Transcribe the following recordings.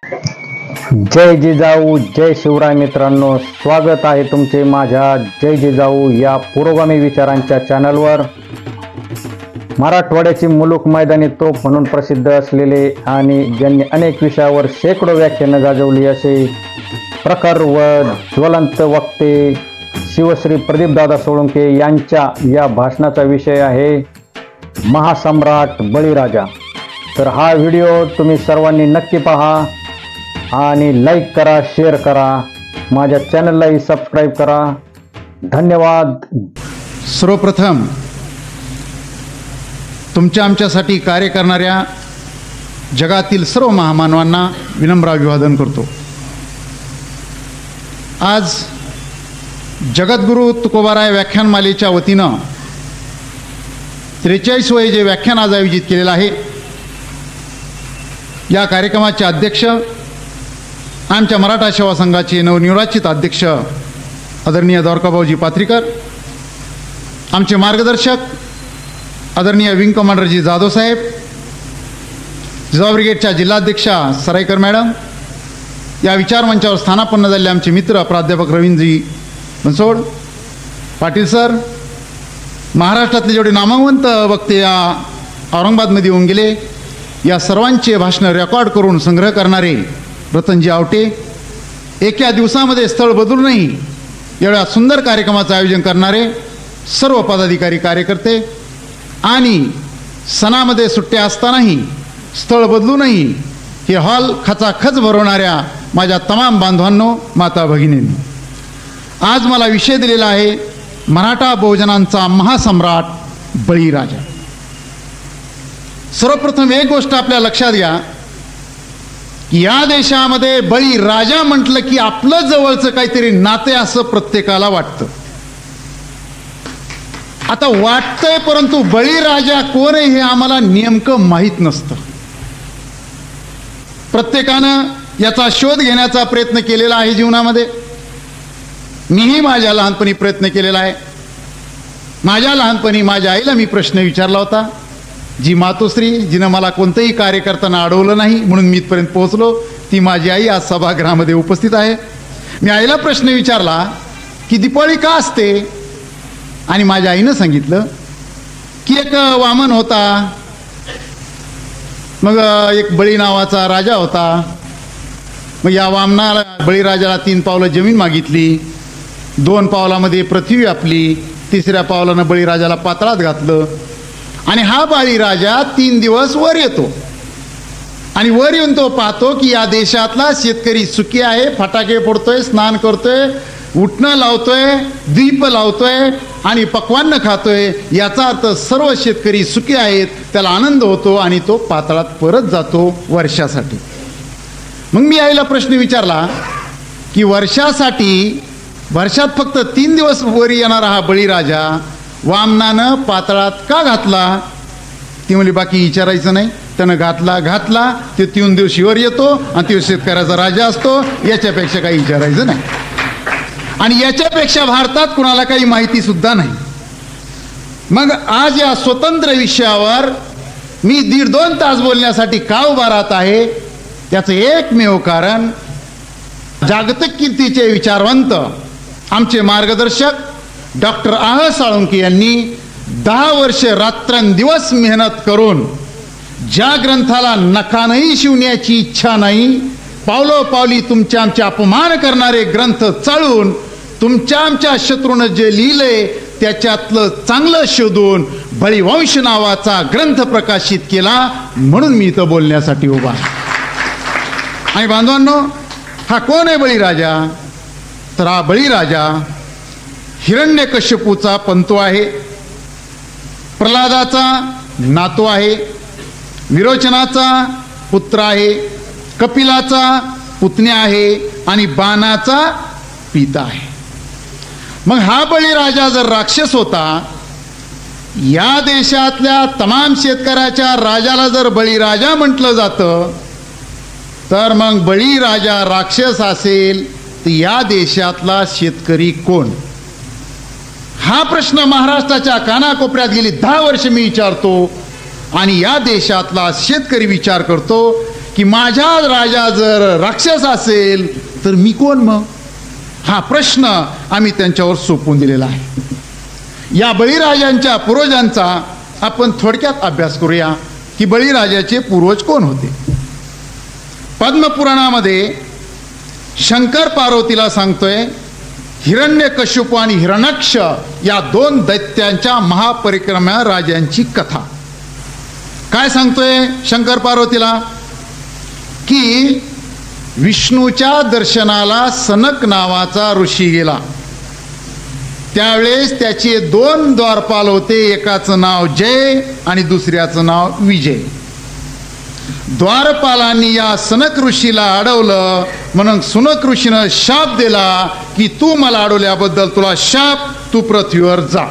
जय जिजाऊ जय शिवराय मित्रांनो, स्वागत आहे तुमचे माझ्या जय जिजाऊ या पुरोगामी विचारांच्या चॅनलवर। मराठवाड्याची मुलूक मैदानी तोफ म्हणून प्रसिद्ध असलेले आणि ज्यांनी अनेक विषयावर शेकडो व्याख्यानं गाजवली असे प्रखर व ज्वलंत वक्ते शिवश्री प्रदीपदादा सोळंके यांच्या या भाषणाचा विषय आहे महासम्राट बळीराजा। तर हा व्हिडिओ तुम्ही सर्वांनी नक्की पहा आणि लाईक करा, शेअर करा, माझ्या चॅनललाही सबस्क्राईब करा। धन्यवाद। सर्वप्रथम तुमच्या आमच्यासाठी कार्य करणाऱ्या जगातील सर्व महामानवांना विनम्र अभिवादन करतो। आज जगद्गुरू तुकोबाराय व्याख्यानमालेच्या वतीनं 43वे जे व्याख्यान आज आयोजित केलेलं आहे, या कार्यक्रमाचे अध्यक्ष आमच्या मराठा सेवा संघाचे नवनिर्वाचित अध्यक्ष आदरणीय द्वारकाभाऊजी पाथरीकर, आमचे मार्गदर्शक आदरणीय विंग कमांडरजी जाधव साहेब, जिजाऊ ब्रिगेडच्या जिल्हाध्यक्षा सराईकर मॅडम, या विचारमंचावर स्थानापन्न झालेले आमचे मित्र प्राध्यापक रवींद्रजी बनसोड पाटील सर, महाराष्ट्रातले जेवढे नामवंत वक्ते या औरंगाबादमध्ये येऊन गेले, या सर्वांचे भाषणं रेकॉर्ड करून संग्रह करणारे रतनजी आवटे, एका दिवसामध्ये स्थळ बदलूनही एवढ्या सुंदर कार्यक्रमाचं आयोजन करणारे सर्व पदाधिकारी कार्यकर्ते आणि सणामध्ये सुट्ट्या असतानाही स्थळ बदलूनही हे हॉल खचाखच भरवणाऱ्या माझ्या तमाम बांधवांनो, माता भगिनींनो, आज मला विषय दिलेला आहे मराठा बहुजनांचा महासम्राट बळीराजा। सर्वप्रथम एक गोष्ट आपल्या लक्षात घ्या की या देशामध्ये बळीराजा म्हटलं की आपलं जवळचं काहीतरी नाते असं प्रत्येकाला वाटतं। आता वाटतंय, परंतु बळीराजा कोण आहे हे आम्हाला नेमकं माहीत नसतं। प्रत्येकानं याचा शोध घेण्याचा प्रयत्न केलेला आहे जीवनामध्ये। मीही माझ्या लहानपणी प्रयत्न केलेला आहे। माझ्या लहानपणी माझ्या आईला मी प्रश्न विचारला होता, जी मातोश्री जिनं मला कोणतंही कार्य करताना अडवलं नाही म्हणून मी इथपर्यंत पोहोचलो, ती माझी आई आज सभागृहामध्ये उपस्थित आहे। मी आईला प्रश्न विचारला की दीपावली का असते, आणि माझ्या आईनं सांगितलं की एक वामन होता, मग एक बळी नावाचा राजा होता, मग या वामनाला बळीराजाला 3 पावलं जमीन मागितली, 2 पावलामध्ये पृथ्वी व्यापली, 3ऱ्या पावलानं बळीराजाला पाताळात घातलं, आणि हा बळीराजा 3 दिवस वर येतो आणि वर येऊन तो पाहतो की या देशातला शेतकरी सुखी आहे, फटाके फोडतोय, स्नान करतोय, उठणं लावतोय, दीप लावतोय आणि पक्वान्न खातोय, याचा अर्थ सर्व शेतकरी सुखी आहेत, त्याला आनंद होतो आणि तो पाताळात परत जातो वर्षासाठी। मग मी आईला प्रश्न विचारला की वर्षात फक्त 3 दिवस वर येणारा हा बळीराजा वामनानं पाताळात का घातला? ती म्हणली बाकी विचारायचं नाही, त्यानं घातला ते 3 दिवशी वर येतो आणि तो शेतकऱ्याचा राजा असतो, याच्यापेक्षा काही विचारायचं नाही। आणि याच्यापेक्षा भारतात कुणाला काही माहिती सुद्धा नाही। मग आज या स्वतंत्र विषयावर मी 1.5-2 तास बोलण्यासाठी का उभा राहत आहे, त्याचं एकमेव कारण जागतिक कीर्तीचे विचारवंत आमचे मार्गदर्शक डॉक्टर आह साळुंके यांनी 10 वर्ष रात्रंदिवस मेहनत करून ज्या ग्रंथाला नखानही शिवण्याची इच्छा नाही, पावलोपावली तुमच्या आमचे अपमान करणारे ग्रंथ चाळून तुमच्या आमच्या शत्रूनं जे लिहिलंय त्याच्यातलं चांगलं शोधून बळीवंश नावाचा ग्रंथ प्रकाशित केला, म्हणून मी इथं बोलण्यासाठी उभा आहे। आणि बांधवांनो, हा कोण आहे बळीराजा? तर हा बळीराजा हिरण्यकश्यपूचा पंतो आहे, प्रल्हादाचा नातू आहे, विरोचनाचा पुत्र आहे, कपिलाचा पुतण्या आहे आणि बाणाचा पिता आहे। मग हा बळीराजा जर राक्षस होता, या देशातल्या तमाम शेतकऱ्याच्या राजाला जर बळीराजा म्हटलं जातं, तर मग बळीराजा राक्षस असेल तर या देशातला शेतकरी कोण? हा प्रश्न महाराष्ट्राच्या कानाकोपऱ्यात गेली 10 वर्ष मी विचारतो आणि या देशातला शेतकरी विचार करतो की माझा राजा जर राक्षस असेल तर मी कोण मग? हा प्रश्न आम्ही त्यांच्यावर सोपवून दिलेला आहे. या बळीराजांच्या पूर्वजांचा आपण थोडक्यात अभ्यास करूया की बळीराजाचे पूर्वज कोण होते. पद्मपुराणामध्ये शंकर पार्वतीला सांगतोय हिरण्यकश्यप आणि हिरण्यक्ष या दोन दैत्यांच्या महापरिक्रमा राजांची कथा. काय सांगतोय शंकर पार्वतीला? की विष्णूच्या दर्शनाला सनक नावाचा ऋषी गेला. त्यावेळेस त्याचे दोन द्वारपाल होते, एकाचं नाव जय आणि दुसऱ्याचं नाव विजय. द्वारपालांनी या सनक ऋषीला अडवलं म्हणून सुनक ऋषीनं शाप दिला की तू मला अडवल्याबद्दल तुला शाप, तू पृथ्वीवर जा.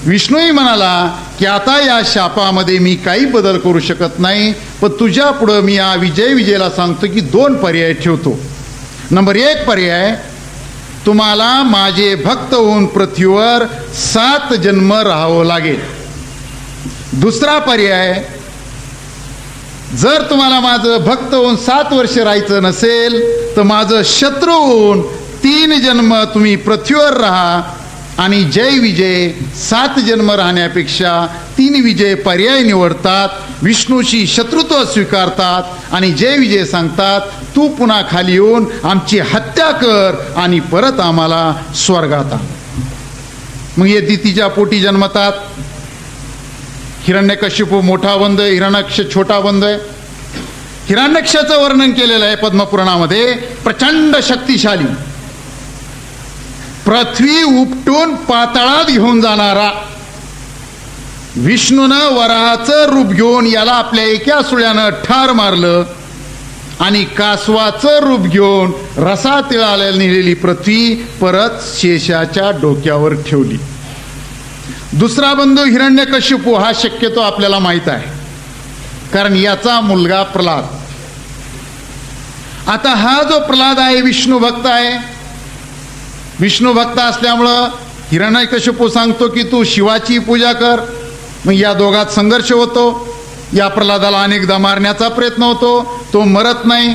विष्णूही म्हणाला की आता या शापामध्ये मी काही बदल करू शकत नाही, पण तुझ्या पुढं मी या विजयला सांगतो की दोन पर्याय ठेवतो. नंबर 1 पर्याय, तुम्हाला माझे भक्त होऊन पृथ्वीवर 7 जन्म राहावं लागेल. दुसरा पर्याय, जर तुम्हाला माझं भक्त होऊन 7 वर्ष राहायचं नसेल तर माझं शत्रू होऊन 3 जन्म तुम्ही पृथ्वीवर राहा. आणि जय विजय 7 जन्म राहण्यापेक्षा 3 विजय पर्याय निवडतात, विष्णूशी शत्रुत्व स्वीकारतात आणि जय विजय सांगतात तू पुन्हा खाली येऊन आमची हत्या कर आणि परत आम्हाला स्वर्गात आण. मग हे दितीच्या पोटी जन्मतात. हिरण्यकश्यप मोठा बंध, हिरण्यक्ष छोटा बंध आहे. हिरण्यक्षाचं वर्णन केलेलं आहे पद्मपुराणामध्ये. प्रचंड शक्तिशाली, पृथ्वी उपटून पाताळात घेऊन जाणारा. विष्णूनं वराहाचं रूप घेऊन याला आपल्या एका सुळ्यानं ठार मारलं आणि कासवाचं रूप घेऊन रसा तिळाला नेलेली पृथ्वी परत शेषाच्या डोक्यावर ठेवली. दुसरा बंधू हिरण्यकश्यपू हा शक्यतो आपल्याला माहित आहे, कारण याचा मुलगा प्रल्हाद. आता हा जो प्रल्हाद आहे विष्णू भक्त आहे. विष्णू भक्त असल्यामुळं हिरण्यकश्यपू सांगतो की तू शिवाची पूजा कर. मग या दोघात संघर्ष होतो. या प्रल्हादाला अनेकदा मारण्याचा प्रयत्न होतो, तो मरत नाही.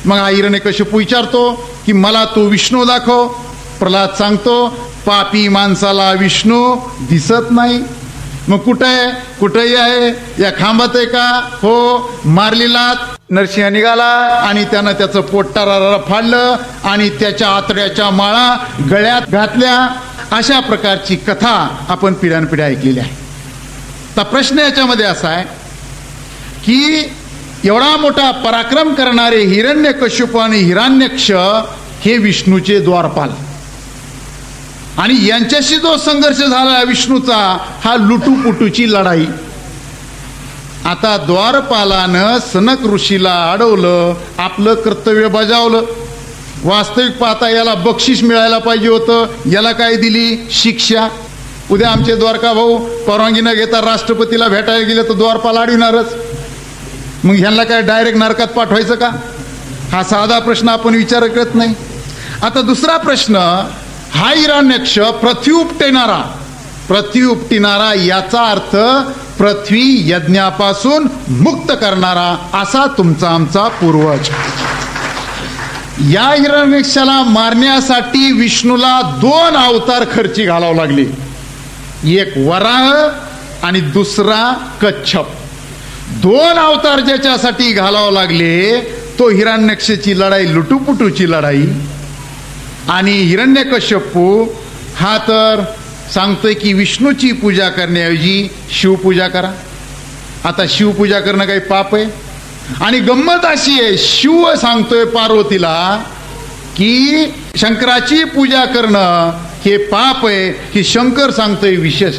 मग हा हिरण्यकश्यपू विचारतो की मला तू विष्णू दाखव. प्रल्हाद सांगतो पापी माणसाला विष्णू दिसत नाही. मग कुठे आहे? कुठेही आहे. या खांबात आहे का? हो. मारलेला नरसिंह निघाला आणि त्यानं त्याचं पोट टारारा फाडलं आणि त्याच्या आतड्याच्या माळा गळ्यात घातल्या. अशा प्रकारची कथा आपण पिढ्यानपिढ्या ऐकलेली आहे. तर प्रश्न याच्यामध्ये असा आहे की एवढा मोठा पराक्रम करणारे हिरण्यकश्यप आणि हिरण्यक्ष हे विष्णूचे द्वारपाल, आणि यांच्याशी जो संघर्ष झाला विष्णूचा हा लुटूपुटूची लढाई. आता द्वारपालानं सनक ऋषीला अडवलं, आपलं कर्तव्य बजावलं. वास्तविक पाहता याला बक्षीस मिळायला पाहिजे होतं, याला काय दिली? शिक्षा. उद्या आमचे द्वारका भाऊ परवानगी न घेता राष्ट्रपतीला भेटायला गेले तर द्वारपाल अडविणारच. मग ह्यांना काय डायरेक्ट नरकात पाठवायचं का? हा साधा प्रश्न आपण विचार करत नाही. आता दुसरा प्रश्न, हा हिरण्यक्ष पृथ्वी उपटिणारा याचा अर्थ पृथ्वी यज्ञापासून मुक्त करणारा असा तुमचा आमचा पूर्वज. या हिरण्यक्षाला मारण्यासाठी विष्णूला 2 अवतार खर्ची घालावं लागले. एक वराह आणि दुसरा कच्छप. 2 अवतार ज्याच्यासाठी घालावं लागले तो हिरण्यक्षाची लढाई लुटूपुटूची लढाई. आणि हिरण्यकश्यपू हा तर सांगतोय की विष्णूची पूजा करण्याऐवजी शिवपूजा करा. आता शिवपूजा करणं काही पाप आहे? आणि गंमत अशी आहे, शिव सांगतोय पार्वतीला की शंकराची पूजा करणं हे पाप आहे, हे शंकर सांगतोय विशेष.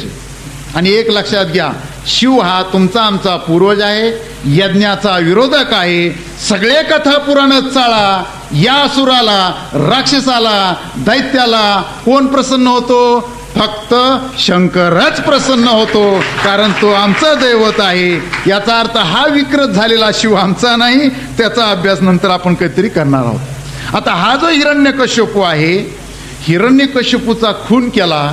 आणि एक लक्षात घ्या, शिव हा तुमचा आमचा पूर्वज आहे, यज्ञाचा विरोधक आहे. सगळे कथा पुराणच चाळा. या असुराला, राक्षसाला, दैत्याला कोण प्रसन्न होतो? फक्त शंकरच प्रसन्न होतो, कारण तो आमचा दैवत आहे. याचा अर्थ हा विकृत झालेला शिव आमचा नाही. त्याचा अभ्यास नंतर आपण काहीतरी करणार आहोत. आता हा जो हिरण्यकश्यपू आहे, हिरण्यकश्यपूचा खून केला,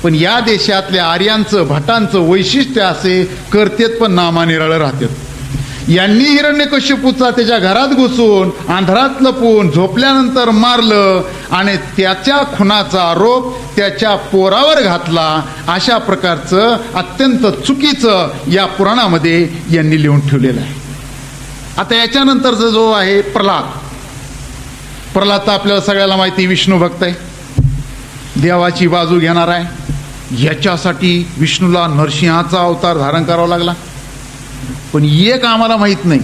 पण या देशातल्या आर्यांचं भटांचं वैशिष्ट्य असे करतेत पण नामानिराळं राहतात. यांनी हिरण्यकश्यपूचा त्याच्या घरात घुसून अंधारात लपून झोपल्यानंतर मारलं आणि त्याच्या खुनाचा आरोप त्याच्या पोरावर घातला. अशा प्रकारचं अत्यंत चुकीचं या पुराणामध्ये यांनी लिहून ठेवलेलं आहे. आता याच्यानंतरचा जो आहे प्रल्हाद तर आपल्याला सगळ्याला माहिती विष्णू भक्त आहे, देवाची बाजू घेणार आहे. याच्यासाठी विष्णूला नरसिंहाचा अवतार धारण करावा लागला. पण एक आम्हाला माहित नाही,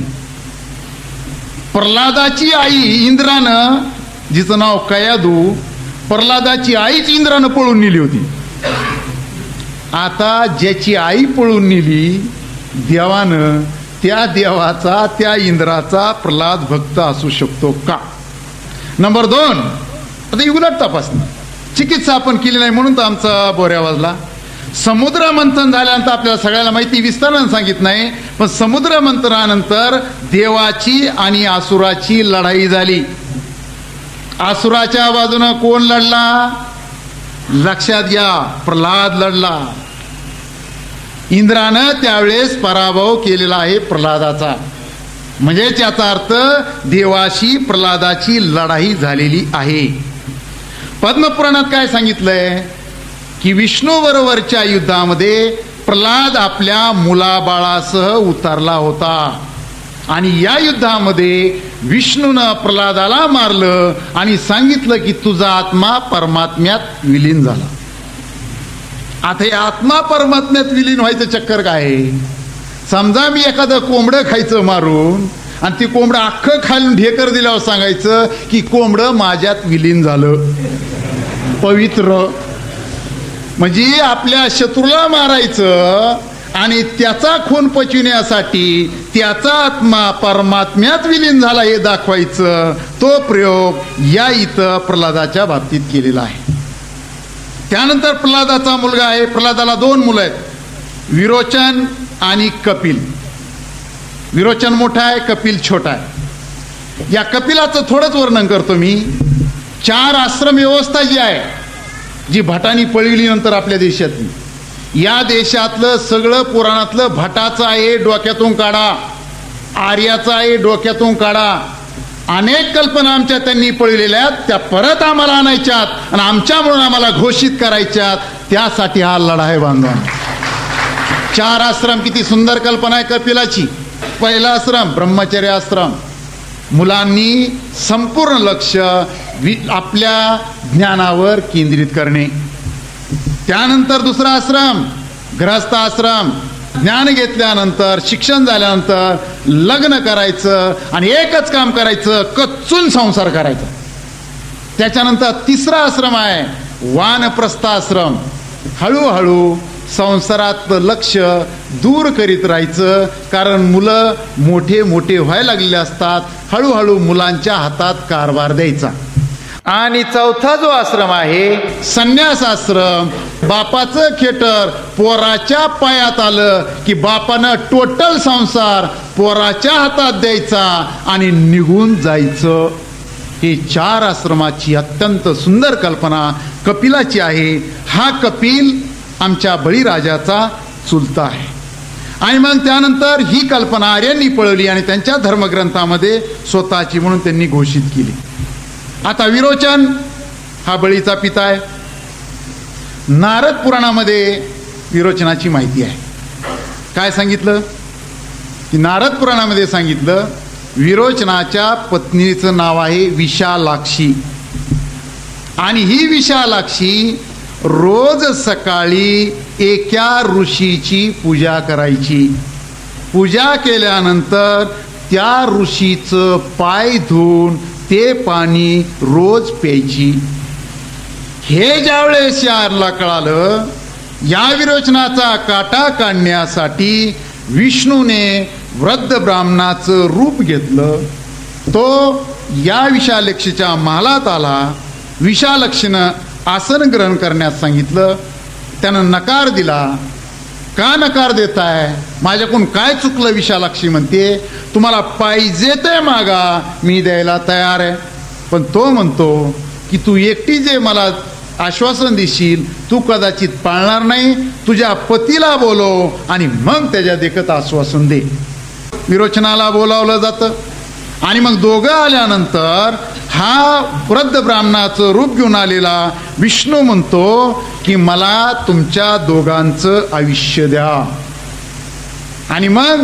प्रल्हादाची आई इंद्रानं, जिचं नाव कयादू, प्रल्हादाची आईच इंद्रानं पळून नेली होती. आता ज्याची आई पळून नेली देवानं, त्या देवाचा, त्या इंद्राचा प्रल्हाद भक्त असू शकतो का? नंबर 2, आता ही उलट तपासणी चिकित्सा आपण केली नाही म्हणून तर आमचा बोऱ्या वाजला. समुद्र मंथन झाल्यानंतर आपल्याला सगळ्याला माहिती, विस्तारानं सांगित नाही, पण समुद्र मंथनानंतर देवाची आणि असुराची लढाई झाली. असुराच्या बाजूनं कोण लढला? लक्षात घ्या, प्रल्हाद लढला. इंद्रानं त्यावेळेस पराभव केलेला आहे प्रल्हादाचा. म्हणजे त्याचा अर्थ देवाशी प्रल्हादाची लढाई झालेली आहे. पद्मपुराणात काय सांगितलंय की विष्णू बरोबरच्या युद्धामध्ये प्रल्हाद आपल्या मुलाबाळासह उतरला होता आणि या युद्धामध्ये विष्णूनं प्रल्हादाला मारलं आणि सांगितलं की तुझा आत्मा परमात्म्यात विलीन झाला. आता हे आत्मा परमात्म्यात विलीन व्हायचं चक्कर काय आहे? समजा मी एखादं कोंबडं खायचं मारून आणि ती कोंबडं अख्खं खालून ढेकर दिल्यावर सांगायचं की कोंबडं माझ्यात विलीन झालं, पवित्र. म्हणजे आपल्या शत्रूला मारायचं आणि त्याचा खून पचविण्यासाठी त्याचा आत्मा परमात्म्यात विलीन झाला हे दाखवायचं. तो प्रयोग या इथं प्रल्हादाच्या बाबतीत केलेला आहे. त्यानंतर प्रल्हादाचा मुलगा आहे. प्रल्हादाला 2 मुलं आहेत, विरोचन आणि कपिल. विरोचन मोठा आहे, कपिल छोटा आहे. या कपिलाचं थोडंच वर्णन करतो मी. 4 आश्रम व्यवस्था जी आहे, जी भटांनी पळविली नंतर आपल्या देशातली, या देशातलं सगळं पुराणातलं भटाचं आहे डोक्यातून काढा, आर्याचं आहे डोक्यातून काढा. अनेक कल्पना आमच्या त्यांनी पळविलेल्या आहेत, त्या परत आम्हाला आणायच्यात आणि आमच्या म्हणून आम्हाला घोषित करायच्यात. त्यासाठी हा लढा आहे बांधवांनो. 4 आश्रम, किती सुंदर कल्पना आहे कपिलाची. पहिला आश्रम ब्रह्मचर्य आश्रम, मुलांनी संपूर्ण लक्ष आपल्या ज्ञानावर केंद्रित करणे. त्यानंतर दुसरा आश्रम गृहस्थ आश्रम, ज्ञान घेतल्यानंतर शिक्षण झाल्यानंतर लग्न करायचं आणि एकच काम करायचं, कच्चून संसार करायचा. त्याच्यानंतर तिसरा आश्रम आहे वानप्रस्थ आश्रम. हळूहळू संसारातलं लक्ष दूर करीत राहायचं, कारण मुलं मोठे मोठे व्हायला लागलेले असतात. हळूहळू मुलांच्या हातात कारभार द्यायचा. आणि चौथा जो आश्रम आहे संन्यास आश्रम. बापाचं खेटर पोराच्या पायात आलं की बापानं टोटल संसार पोराच्या हातात द्यायचा आणि निघून जायचं. ही 4 आश्रमाची अत्यंत सुंदर कल्पना कपिलाची आहे. हा कपिल आमच्या बळीराजाचा चुलता आहे. आणि मग त्यानंतर ही कल्पना आर्यांनी पळवली आणि त्यांच्या धर्मग्रंथामध्ये स्वतःची म्हणून त्यांनी घोषित केली. आता विरोचन हा बळीचा पिता आहे. नारद पुराणामध्ये विरोचनाची माहिती आहे. काय सांगितलं की नारद पुराणामध्ये सांगितलं विरोचनाच्या पत्नीचं नाव आहे विशालाक्षी. आणि ही विशालाक्षी रोज सकाळी एका ऋषीची पूजा करायची. पूजा केल्यानंतर त्या ऋषीचं पाय धुवून ते पाणी रोज प्यायची. हे ज्यावेळेस याला कळालं, या विरोचनाचा काटा काढण्यासाठी विष्णूने वृद्ध ब्राह्मणाचं रूप घेतलं. तो या विशालक्षीच्या महालात आला. विशालक्षीनं आसन ग्रहण करण्यास सांगितलं. त्यानं नकार दिला. का नकार देताय? माझ्याकडून काय चुकलं? विशालाक्षी म्हणते तुम्हाला पाहिजे ते मागा, मी द्यायला तयार आहे. पण तो म्हणतो की तू एकटी जे मला आश्वासन देशील तू कदाचित पाळणार नाही. तुझ्या पतीला बोलव आणि मग त्याच्या देखत आश्वासन दे. विरोचनाला बोलावलं जातं. आणि मग दोघं आल्यानंतर हा वृद्ध ब्राह्मणाचं रूप घेऊन आलेला विष्णू म्हणतो की मला तुमच्या दोघांचं आयुष्य द्या. आणि मग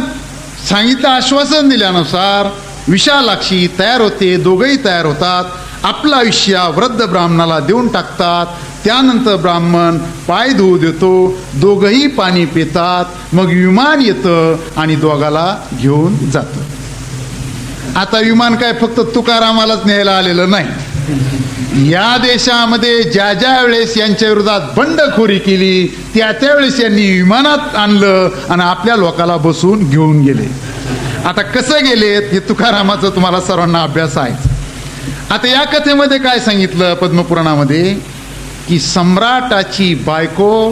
सांगितलं, आश्वासन दिल्यानुसार विशालाक्षी तयार होते. दोघंही तयार होतात. आपलं आयुष्य वृद्ध ब्राह्मणाला देऊन टाकतात. त्यानंतर ब्राह्मण पाय धुवू देतो. दोघंही पाणी पितात. मग विमान येतं आणि दोघाला घेऊन जातं. आता विमान काय फक्त तुकारामालाच न्यायला आलेलं नाही. या देशामध्ये ज्या ज्या वेळेस यांच्या विरोधात बंडखोरी केली त्या त्यावेळेस यांनी विमानात आणलं आणि आपल्या लोकाला बसून घेऊन गेले. आता कसं गेलेत हे तुकारामाचा तुम्हाला सर्वांना अभ्यास आहे. आता या कथेमध्ये काय सांगितलं पद्मपुराणामध्ये की सम्राटाची बायको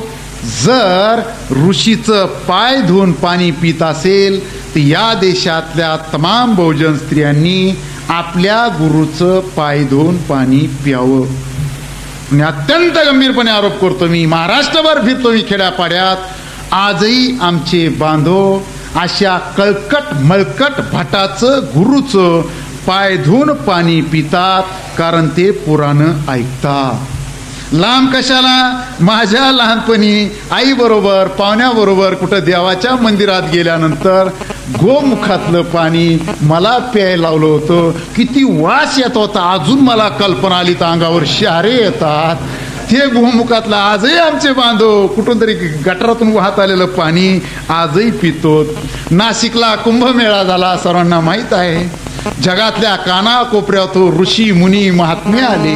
जर ऋषीचं पाय धुवून पाणी पित असेल तर या देशातल्या तमाम बहुजन स्त्रियांनी आपल्या गुरुचं पाय धुवून पाणी प्यावं. आणि अत्यंत गंभीरपणे आरोप करतो मी, महाराष्ट्रभर फिरतो मी खेड्यापाड्यात, आजही आमचे बांधव अशा कळकट मळकट भटाचं गुरुचं पाय धुवून पाणी पितात, कारण ते पुराणं ऐकतात. लांब कशाला? माझ्या लहानपणी आई बरोबर पाहुण्याबरोबर कुठं देवाच्या मंदिरात गेल्यानंतर गोमुखातलं पाणी मला प्यायला लावलं होतं. किती वास येत होता, अजून मला कल्पना आली तर अंगावर शहारे येतात. ते गोमुखातलं आजही आमचे बांधव कुठून तरी गटारातून वाहत आलेलं पाणी आजही पितो. नाशिकला कुंभमेळा झाला, सर्वांना माहीत आहे. जगातल्या कानाकोपऱ्यातून ऋषी मुनी महात्मे आले,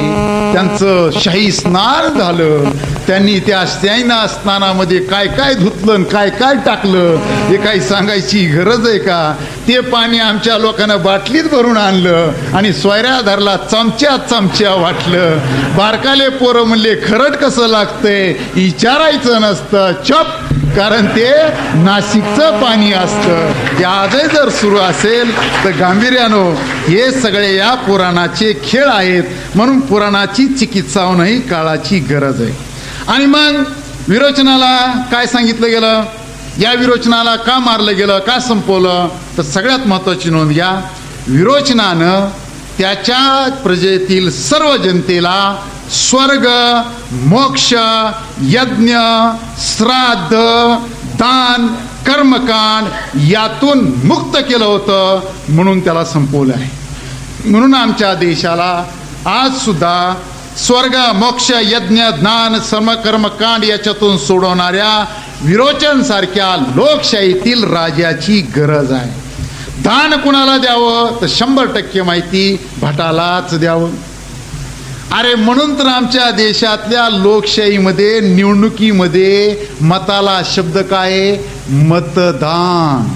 त्यांचं शाही स्नान झालं. त्यांनी त्या शाही स्नानामध्ये काय काय धुतलं, काय काय टाकलं हे काही सांगायची गरज आहे का? ते पाणी आमच्या लोकांना बाटलीत भरून आणलं आणि सोयऱ्या धरला चमच्या वाटलं. बारकाले पोरं म्हणले खरड कसं लागतंय विचारायचं नसतं, चप, कारण ते नाशिकचं पाणी असतं. ते आजही जर सुरू असेल तर गांभीर्यानो हे सगळे या पुराणाचे खेळ आहेत. म्हणून पुराणाची चिकित्सा होणंही काळाची गरज आहे. आणि मग विरोचनाला काय सांगितलं गेलं? या विरोचनाला का मारलं गेलं, का संपवलं? तर सगळ्यात महत्वाची नोंद घ्या, विरोचनानं त्याच्या प्रजेतील सर्व जनतेला स्वर्ग, मोक्ष, यज्ञ, श्राद्ध, दान, कर्मकांड यातून मुक्त केलं होतं, म्हणून त्याला संपवलं आहे. म्हणून आमच्या देशाला आज सुद्धा स्वर्ग, मोक्ष, यज्ञ, दान, कर्मकांड याच्यातून सोडवणाऱ्या विरोचन सारख्या लोकशाहीतील राजाची गरज आहे. दान कुणाला द्यावं तर 100% माहिती भटालाच द्यावं. अरे म्हणून तर आमच्या देशातल्या लोकशाहीमध्ये निवडणुकीमध्ये मताला शब्द काय? मतदान.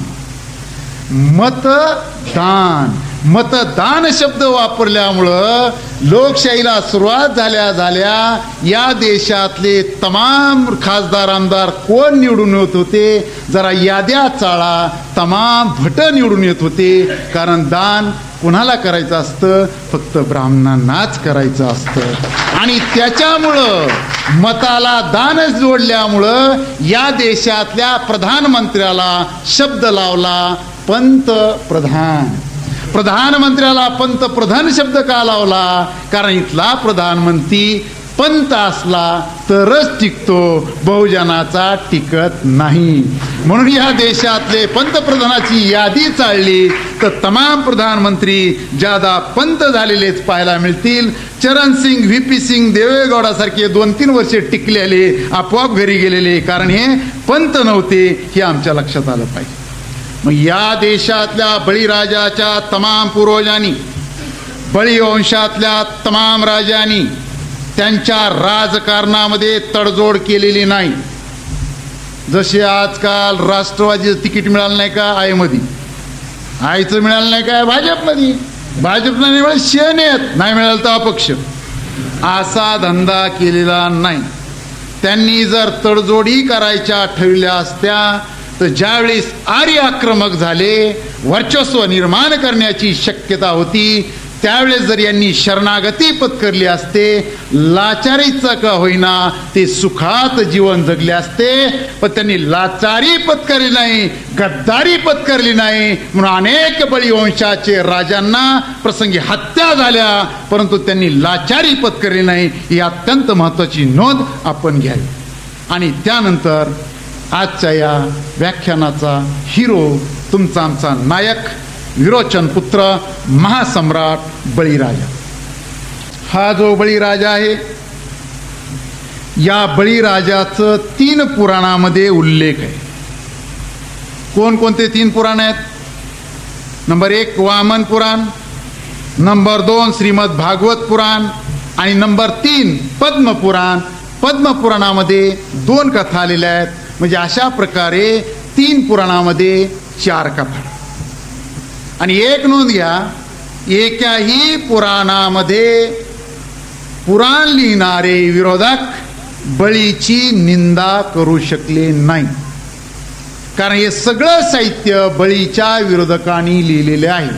मतदान मतदान शब्द वापरल्यामुळं लोकशाहीला सुरुवात झाल्या या देशातले तमाम खासदार आमदार कोण निवडून येत होते? जरा याद्या चाळा, तमाम भट निवडून येत होते. कारण दान कुणाला करायचं असतं? फक्त ब्राह्मणांनाच करायचं असतं. आणि त्याच्यामुळं मताला दानच जोडल्यामुळं या देशातल्या प्रधानमंत्र्याला शब्द लावला पंतप्रधान. प्रधानमंत्र्याला पंतप्रधान शब्द का लावला? कारण इथला प्रधानमंत्री पंत असला तरच टिकतो, बहुजनाचा टिकत नाही. म्हणून या देशातले पंतप्रधानाची यादी चालली तर तमाम प्रधानमंत्री ज्यादा पंत झालेलेच पाहायला मिळतील. चरण सिंग, व्ही.पी. सिंग, देवेगौडासारखे 2-3 वर्षे टिकलेले आपोआप घरी गेलेले, कारण हे पंत नव्हते, हे आमच्या लक्षात आलं पाहिजे. मग या देशातल्या बळीराजाच्या तमाम पूर्वजांनी, बळी वंशातल्या तमाम राजांनी त्यांच्या राजकारणामध्ये तडजोड केलेली नाही. जसे आजकाल राष्ट्रवादीचं तिकीट मिळालं नाही का आयमध्ये, आयचं मिळालं नाही काय भाजपमध्ये, भाजपला नाही मिळालं सेनेत, नाही मिळालं तर अपक्ष. असा धंदा केलेला नाही. त्यांनी जर तडजोडी करायच्या ठरवल्या असत्या तर ज्यावेळेस आर्य आक्रमक झाले, वर्चस्व निर्माण करण्याची शक्यता होती, त्यावेळेस जर यांनी शरणागती पत्करली असते, लाचारीचा का होईना ते सुखात जीवन जगले असते, पण त्यांनी लाचारी पत्करली नाही, गद्दारी पत्करली नाही, म्हणून अनेक बळीवंशाचे राजांना प्रसंगी हत्या झाल्या, परंतु त्यांनी लाचारी पत्करली नाही. ही अत्यंत महत्वाची नोंद आपण घ्यावी. आणि त्यानंतर आजच्या या व्याख्यानाचा हिरो, तुमचा आमचा नायक, विरोचन पुत्र महासम्राट बळीराजा. हा जो बळीराजा आहे, या बळीराजाचं 3 पुराणामध्ये उल्लेख आहे. कोणकोणते 3 पुराण आहेत? नंबर 1 वामन पुराण, नंबर 2 श्रीमद भागवत पुराण आणि नंबर 3 पद्मपुराण. पद्मपुराणामध्ये 2 कथा आलेल्या आहेत. म्हणजे अशा प्रकारे 3 पुराणामध्ये 4 कथा. आणि एक नोंद घ्या, एकाही पुराणामध्ये पुराण लिहिणारे विरोधक बळीची निंदा करू शकले नाही, कारण हे सगळं साहित्य बळीच्या विरोधकांनी लिहिलेले आहे.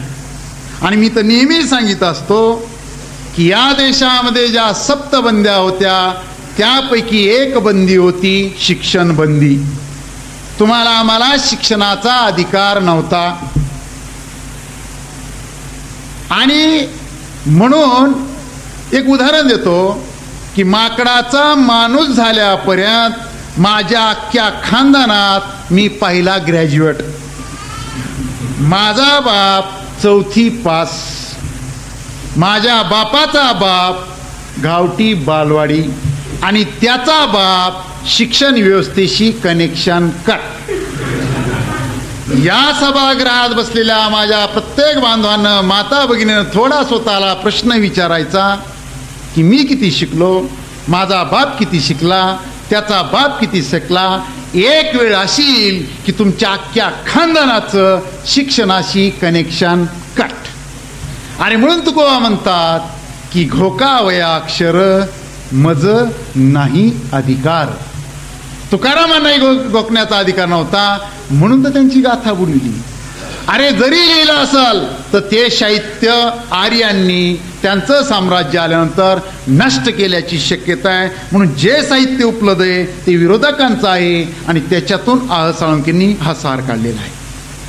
आणि मी तर नेहमी सांगित असतो की या देशामध्ये ज्या सप्तबंद्या होत्या त्यापैकी एक बंदी होती शिक्षण बंदी. तुम्हाला आम्हाला शिक्षणाचा अधिकार नव्हता. आणि म्हणून एक उदाहरण देतो की माकडाचा माणूस झाल्यापर्यंत माझ्या अख्ख्या खानदानात मी पहिला ग्रॅज्युएट. माझा बाप 4थी पास, माझ्या बापाचा बाप गावठी बालवाडी आणि त्याचा बाप शिक्षण व्यवस्थेशी कनेक्शन कट. या सभागृहात बसलेल्या माझ्या प्रत्येक बांधवांना, माता भगिनीनं थोडा स्वतःला प्रश्न विचारायचा की मी किती शिकलो, माझा बाप किती शिकला, त्याचा बाप किती शिकला. एक वेळ अशी की तुमच्या अख्ख्या खानदानाचं शिक्षणाशी कनेक्शन कट. आणि म्हणून तुकोबा म्हणतात की घोकावया अक्षर मज नाही अधिकार. तुकारामांनाही गोखण्याचा अधिकार नव्हता, म्हणून तर त्यांची गाथा बुडली. अरे जरी लिहिलं असेल तर ते साहित्य आर्यांनी त्यांचं साम्राज्य आल्यानंतर नष्ट केल्याची शक्यता आहे. म्हणून जे साहित्य उपलब्ध आहे ते विरोधकांचं आहे आणि त्याच्यातून आह साळुंकेंनी हा सार काढलेला आहे.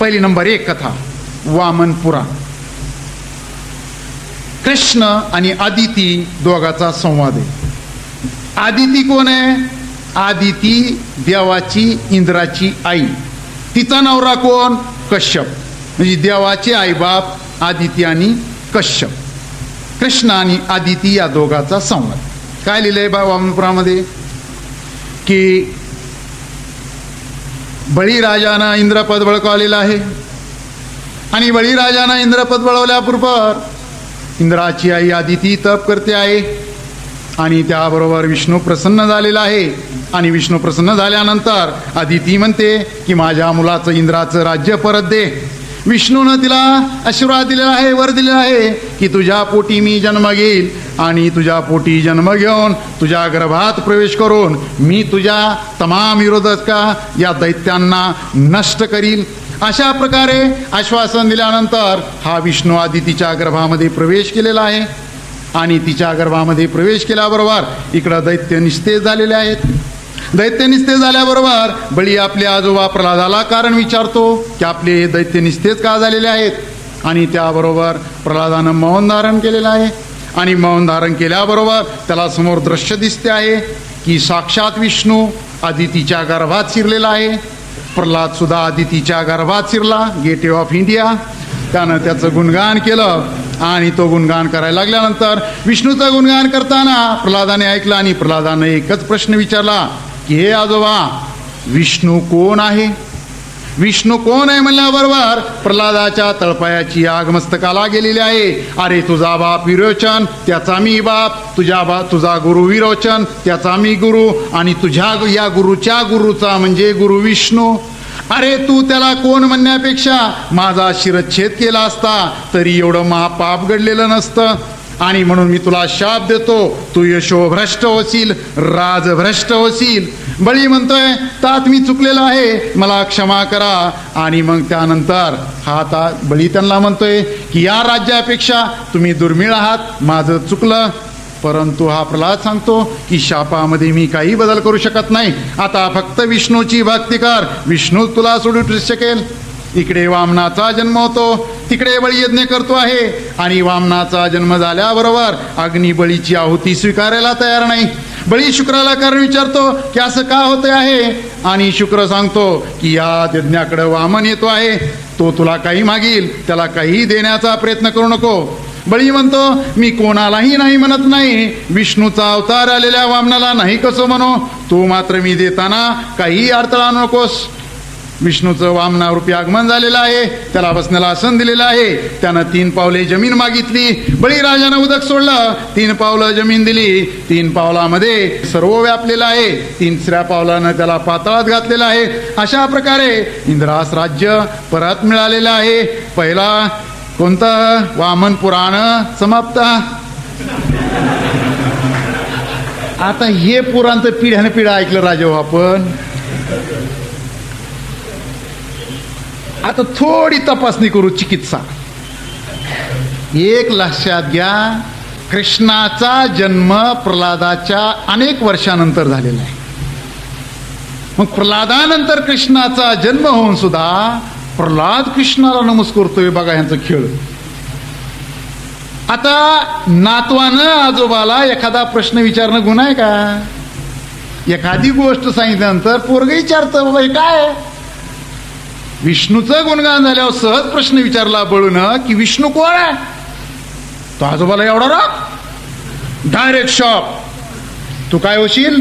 पहिली नंबर 1 कथा वामन पुराण. कृष्ण आणि आदिती दोघाचा संवाद आहे. आदिती कोण आहे? आदिती देवाची, इंद्राची आई. तिचा नवरा कोण? कश्यप. म्हणजे देवाचे आईबाप आदिती आणि कश्यप. कृष्ण आणि आदिती या दोघाचा संवाद. काय लिहिलंय वामनपुरामध्ये की बळीराजानं इंद्रपद बळकावलेलं आहे आणि बळीराजानं इंद्रपद बळवल्याबरोबर इंद्राची आई आदिती तप करते आहे आणि त्याबरोबर विष्णू प्रसन्न झालेला आहे. आणि विष्णू प्रसन्न झाल्यानंतर आदिती म्हणते की माझ्या मुलाचं इंद्राचं राज्य परत दे. विष्णूनं तिला आशीर्वाद दिलेला आहे, वर दिलेला आहे की तुझ्या पोटी मी जन्म घेईल आणि तुझ्या पोटी जन्म घेऊन तुझ्या गर्भात प्रवेश करून मी तुझ्या तमाम विरोधका या दैत्यांना नष्ट करील. अशा प्रकारे आश्वासन दिल्यानंतर हा विष्णू आदितीच्या गर्भामध्ये प्रवेश केलेला आहे आणि तिच्या गर्भामध्ये प्रवेश केल्याबरोबर इकडं दैत्य निस्तेज झालेले आहेत. दैत्य निस्तेज झाल्याबरोबर बळी आपल्या आजोबा प्रल्हादाला कारण विचारतो की आपले दैत्य निस्तेज का झालेले आहेत. आणि त्याबरोबर प्रल्हादानं मौन धारण केलेलं आहे आणि मौन धारण केल्याबरोबर त्याला समोर दृश्य दिसते आहे की साक्षात विष्णू आदितीच्या गर्भात शिरलेला आहे. प्रल्हाद सुद्धा आदितीच्या गर्भात शिरला, गेटवे ऑफ इंडिया. त्यानं त्याचं गुणगान केलं आणि तो गुणगान करायला लागल्यानंतर विष्णूचं गुणगान करताना प्रल्हादाने ऐकलं आणि प्रल्हादानं एकच प्रश्न विचारला की हे आजोबा, विष्णू कोण आहे? विष्णू कोण आहे म्हणल्याबरोबर प्रल्हादाच्या तळपायाची आग मस्तकाला गेलेली आहे. अरे तुझा बाप विरोचन, त्याचा मी बाप. तुझा गुरु विरोचन, त्याचा मी गुरु. आणि तुझ्या या गुरुच्या गुरुचा म्हणजे गुरु विष्णू. अरे तू त्याला कोण म्हणण्यापेक्षा माझा शिरच्छेद केला असता तरी एवढं महापाप घडलेलं नसतं. आणि म्हणून मी तुला शाप देतो, तू यशोभ्रष्ट होशील, राजभ्रष्ट होशील. बळी म्हणतोय तात मी चुकलेला आहे, मला क्षमा करा. आणि मग त्यानंतर बळी त्यांना म्हणतोय की या राज्यापेक्षा तुम्ही दुर्मिळ आहात, माझं चुकलं. परंतु हा प्रल्हाद सांगतो की शापामध्ये मी काही बदल करू शकत नाही. आता फक्त विष्णूची भक्ती कर, विष्णू तुला सोडू शकेल. इकडे वामनाचा जन्म होतो, तिकडे बळीयज्ञ करतो आहे. आणि वामनाचा जन्म झाल्याबरोबर अग्निबळीची आहुती स्वीकारायला तयार नाही. बळी शुक्राला कारण विचारतो की असं का होते आहे. आणि शुक्र सांगतो की या यज्ञाकडे वामन येतो आहे, तो तुला काही मागील, त्याला काही देण्याचा प्रयत्न करू नको. बळी म्हणतो मी कोणालाही नाही म्हणत नाही, विष्णूचा अवतार आलेल्या वामनाला नाही कसं म्हणू, तू मात्र मी देताना काही अडथळा नकोस. विष्णूचं वामनारूपी आगमन झालेलं आहे, त्याला बसण्याला आसन दिलेलं आहे. त्यानं 3 पावले जमीन मागितली, बळीराजानं उदक सोडलं, 3 पावलं जमीन दिली. 3 पावलामध्ये सर्व व्यापलेलं आहे, 3ऱ्या पावलानं त्याला पाताळात घातलेलं आहे. अशा प्रकारे इंद्रास राज्य परत मिळालेलं आहे. पहिला कोणतं वामन पुराण समाप्त. आता हे पुराण तर पिढ्याने पिढ्या ऐकलं राजा आपण. आता थोडी तपासणी करू, चिकित्सा. एक लक्षात घ्या, कृष्णाचा जन्म प्रल्हादाच्या अनेक वर्षानंतर झालेला आहे. मग प्रल्हादानंतर कृष्णाचा जन्म होऊन सुद्धा प्रल्हाद कृष्णाला नमस्कारतोय. बघा यांचा खेळ. आता नातवानं आजोबाला एखादा प्रश्न विचारणं गुन्हा आहे का? एखादी गोष्ट सांगितल्यानंतर पोरगं विचारतं बाबा हे काय. विष्णूचं गुणगान झाल्यावर सहज प्रश्न विचारला बळून की विष्णू कोण आहे. तो आजोबाला एवढा राग, डायरेक्ट शॉक. तू काय होशील?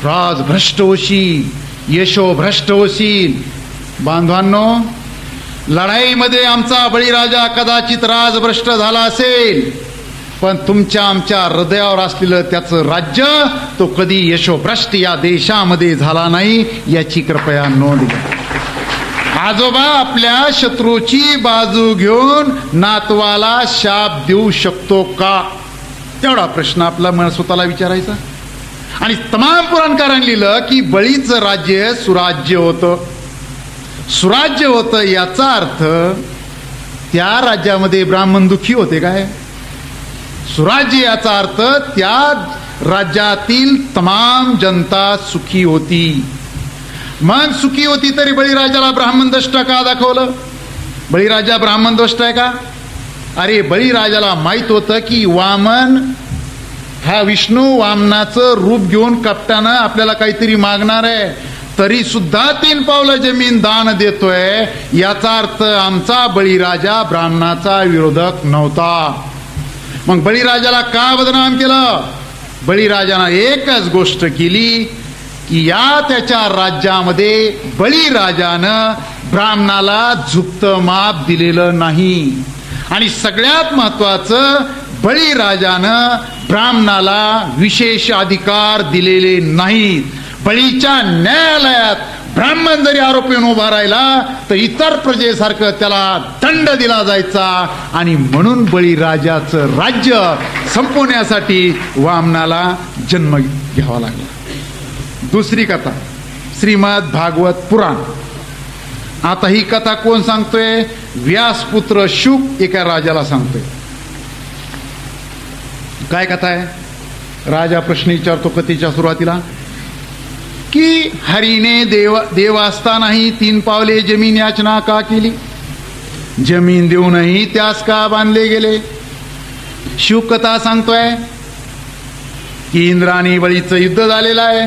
राजभ्रष्ट होशील, यशोभ्रष्ट होशील. बांधवांनो, लढाईमध्ये आमचा बळीराजा कदाचित राजभ्रष्ट झाला असेल, पण तुमच्या आमच्या हृदयावर असलेलं त्याचं राज्य तो कधी यशोभ्रष्ट या देशामध्ये झाला नाही, याची कृपया नोंद घ्या. आजोबा आपल्या शत्रूची बाजू घेऊन नातवाला शाप देऊ शकतो का? तेवढा प्रश्न आपला मन स्वतःला विचारायचा. आणि तमाम पुराणकारांनी लिहिलं की बळीचं राज्य सुराज्य होतं. सुराज्य होतं याचा अर्थ त्या राज्यामध्ये ब्राह्मण दुःखी होते काय? सुराज्य याचा अर्थ त्या राज्यातील तमाम जनता सुखी होती. मग सुखी होती तरी बळीराजाला ब्राह्मण दष्ट का दाखवलं? बळीराजा ब्राह्मण दष्ट आहे का? अरे बळीराजाला माहित होतं की वामन हा विष्णू वामनाचं रूप घेऊन कपटानं आपल्याला काहीतरी मागणार आहे, तरी सुद्धा 3 पावलं जमीन दान देतोय. याचा अर्थ आमचा बळीराजा ब्राह्मणाचा विरोधक नव्हता. मग बळीराजाला का बदनाम केलं? बळीराजानं एकच गोष्ट केली की या त्याच्या राज्यामध्ये बळीराजानं ब्राह्मणाला झुकतं माप दिलेलं नाही. आणि सगळ्यात महत्वाचं, बळीराजानं ब्राह्मणाला विशेष अधिकार दिलेले नाहीत. बळीच्या न्यायालयात ब्राह्मण जरी आरोपी उभा राहिला तर इतर प्रजेसारखं त्याला दंड दिला जायचा. आणि म्हणून बळीराजाचं राज्य संपवण्यासाठी वामनाला जन्म घ्यावा लागला. दुसरी कथा श्रीमद भागवत पुराण. आता ही कथा कोण सांगतोय? व्यासपुत्र शुक एका राजाला सांगतोय. काय कथा आहे? राजा प्रश्न विचारतो कथेच्या सुरुवातीला की हरीने देव असतानाही 3 पावले जमीन याचना का केली? जमीन देऊनही त्यास का बांधले गेले? शुक कथा सांगतोय की इंद्राने बळीचं युद्ध झालेलं आहे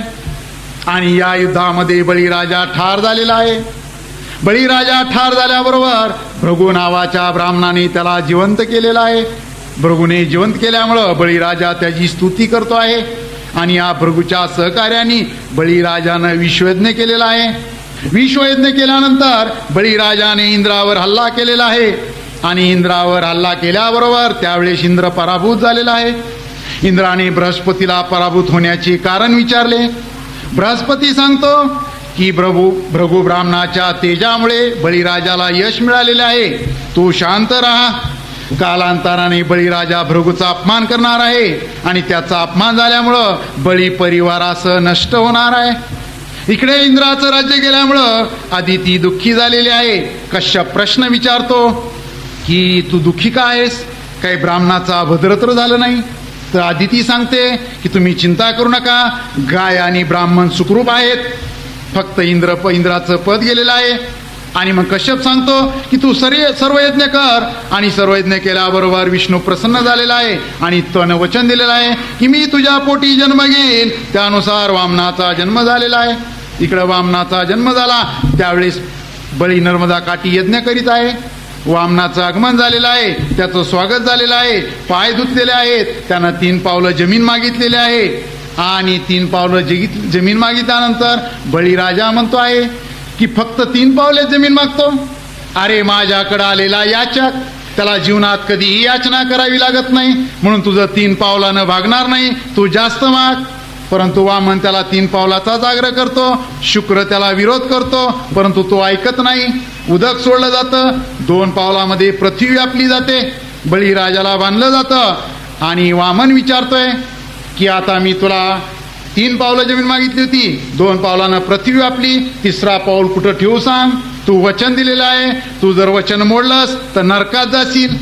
आणि या युद्धामध्ये बळीराजा ठार झालेला आहे. बळीराजा ठार झाल्याबरोबर भृगू नावाच्या ब्राह्मणाने त्याला जिवंत केलेला आहे. भृगूने जिवंत केल्यामुळं बळीराजा त्याची स्तुती करतो आहे. आणि या भृगूच्या सहकार्याने बळीराजानं विश्वयज्ञ केलेला आहे. विश्वयज्ञ केल्यानंतर बळीराजाने इंद्रावर हल्ला केलेला आहे. आणि इंद्रावर हल्ला केल्याबरोबर त्यावेळेस इंद्र पराभूत झालेला आहे. इंद्राने बृहस्पतीला पराभूत होण्याचे कारण विचारले. बृहस्पती सांगतो की भृगू ब्राह्मणाच्या तेजामुळे बळीराजाला यश मिळालेले आहे, तू शांत राहा. कालांतराने बळीराजा भृगूचा अपमान करणार आहे आणि त्याचा अपमान झाल्यामुळं बळी परिवारासह नष्ट होणार आहे. इकडे इंद्राचं राज्य गेल्यामुळं अदिती दुःखी झालेली आहे. कश्यप प्रश्न विचारतो की तू दुःखी का आहेस? काही ब्राह्मणाचा अभद्र तर झालं नाही? तर आदिती सांगते की तुम्ही चिंता करू नका, गाय आणि ब्राह्मण सुखरूप आहेत, फक्त इंद्राचं पद गेलेलं आहे. आणि मग कश्यप सांगतो की तू सर्व यज्ञ कर, आणि सर्व यज्ञ केल्याबरोबर विष्णू प्रसन्न झालेला आहे आणि त्यानं वचन दिलेलं आहे की मी तुझ्या पोटी जन्म घेईल. त्यानुसार वामनाचा जन्म झालेला आहे. इकडं वामनाचा जन्म झाला त्यावेळेस बळी नर्मदा काठी यज्ञ करीत आहे. वामनाचं आगमन झालेलं आहे, त्याचं स्वागत झालेलं आहे, पाय धुतलेले आहेत, त्यानं 3 पावलं जमीन मागितलेले आहे. आणि 3 पावलं जमीन मागितल्यानंतर बळीराजा म्हणतो आहे की फक्त 3 पावले जमीन मागतो? अरे माझ्याकडे आलेला याचक, त्याला जीवनात कधीही याचना करावी लागत नाही, म्हणून तुझं 3 पावलानं भागणार नाही, तू जास्त माग. परंतु वामन त्याला 3 पावलाचाच आग्रह करतो. शुक्र त्याला विरोध करतो, परंतु तो ऐकत नाही. उदक सोडलं जातं, 2 पावलामध्ये पृथ्वी व्यापली जाते, बळीराजाला बांधलं जातं. आणि वामन विचारतोय की आता मी तुला 3 पावलं जमीन मागितली होती, 2 पावलानं पृथ्वी व्यापली, 3रा पाऊल कुठं ठेवू सांग? तू वचन दिलेलं आहे, तू जर वचन मोडलंस तर नरकात जाशील.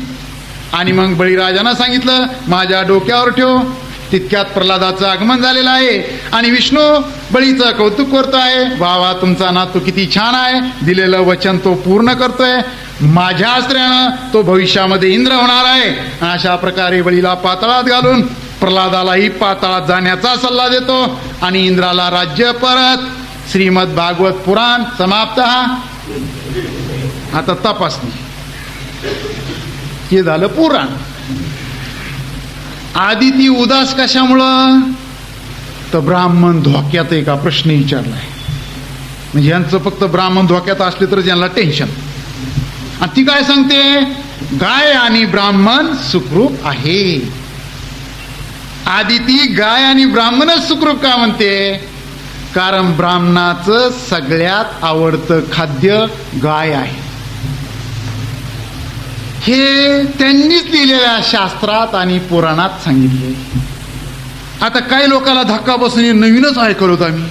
आणि मग बळीराजानं सांगितलं माझ्या डोक्यावर ठेव. तितक्यात प्रल्हादाचं आगमन झालेलं आहे आणि विष्णू बळीचं कौतुक करतोय, वा वा तुमचा नातू किती छान आहे, दिलेलं वचन तो पूर्ण करतोय, माझ्या आश्रयानं तो भविष्यामध्ये इंद्र होणार आहे. अशा प्रकारे बळीला पाताळात घालून प्रल्हादालाही पाताळात जाण्याचा सल्ला देतो आणि इंद्राला राज्य परत. श्रीमद भागवत पुराण समाप्त. आता तपासणी. हे झालं पुराण. आदिती उदास कशामुळं? तर ब्राह्मण धोक्यात आहे का प्रश्न विचारलाय. म्हणजे यांचं फक्त ब्राह्मण धोक्यात असले तर यांना टेन्शन. आणि ती काय सांगते? गाय आणि ब्राह्मण सुखरूप आहे. आदिती गाय आणि ब्राह्मणच सुखरूप का म्हणते? कारण ब्राह्मणाचं सगळ्यात आवडतं खाद्य गाय आहे. हे त्यांनीच लिहिलेल्या शास्त्रात आणि पुराणात सांगितले. आता काही लोकांना धक्का बसून नवीनच ऐकलं होतं आम्ही.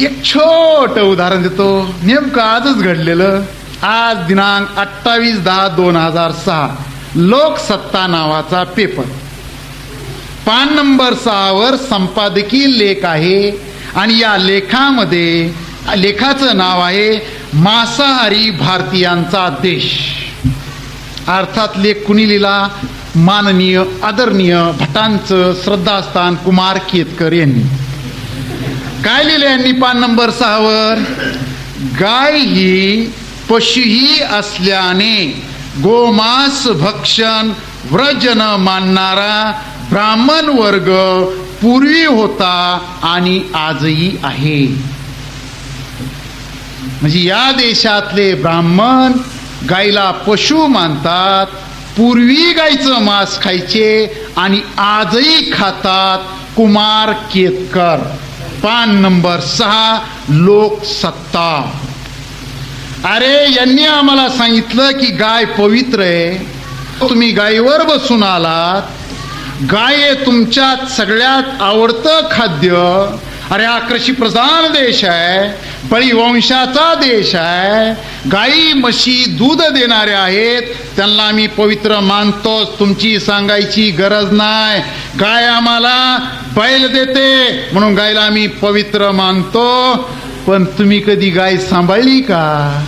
एक छोट उदाहरण देतो, नेमकं आजच घडलेलं. आज दिनांक 28/10/2006 लोकसत्ता नावाचा पेपर, पान नंबर 6 वर संपादकीय लेख आहे. आणि या लेखाचं नाव आहे मांसाहारी भारतीयांचा देश. अर्थात लेख कुणी लिहिला? माननीय आदरणीय भटांचं श्रद्धास्थान कुमार केतकर यांनी. काय लिहिलं यांनी पान नंबर 6 वर? गाय ही पशुही असल्याने गोमांस भक्षण व्रज न मानणारा ब्राह्मण वर्ग पूर्वी होता आणि आजही आहे. म्हणजे या देशातले ब्राह्मण गायला पशु मानतात, पूर्वी गायचं मांस खायचे आणि आजही खातात. कुमार केतकर, पान नंबर 6 लोकसत्ता. अरे यांनी आम्हाला सांगितलं की गाय पवित्र आहे, तुम्ही गायीवर बसून आलात, गाय हे तुमच्यात सगळ्यात आवडतं खाद्य. अरे हा कृषी प्रधान देश आहे, बळीवंशाचा देश आहे, गायी म्हशी दूध देणारे आहेत, त्यांना आम्ही पवित्र मानतोच, तुमची सांगायची गरज नाही. गाय आम्हाला बैल देते म्हणून गायला आम्ही पवित्र मानतो. पण तुम्ही कधी गाय सांभाळली का?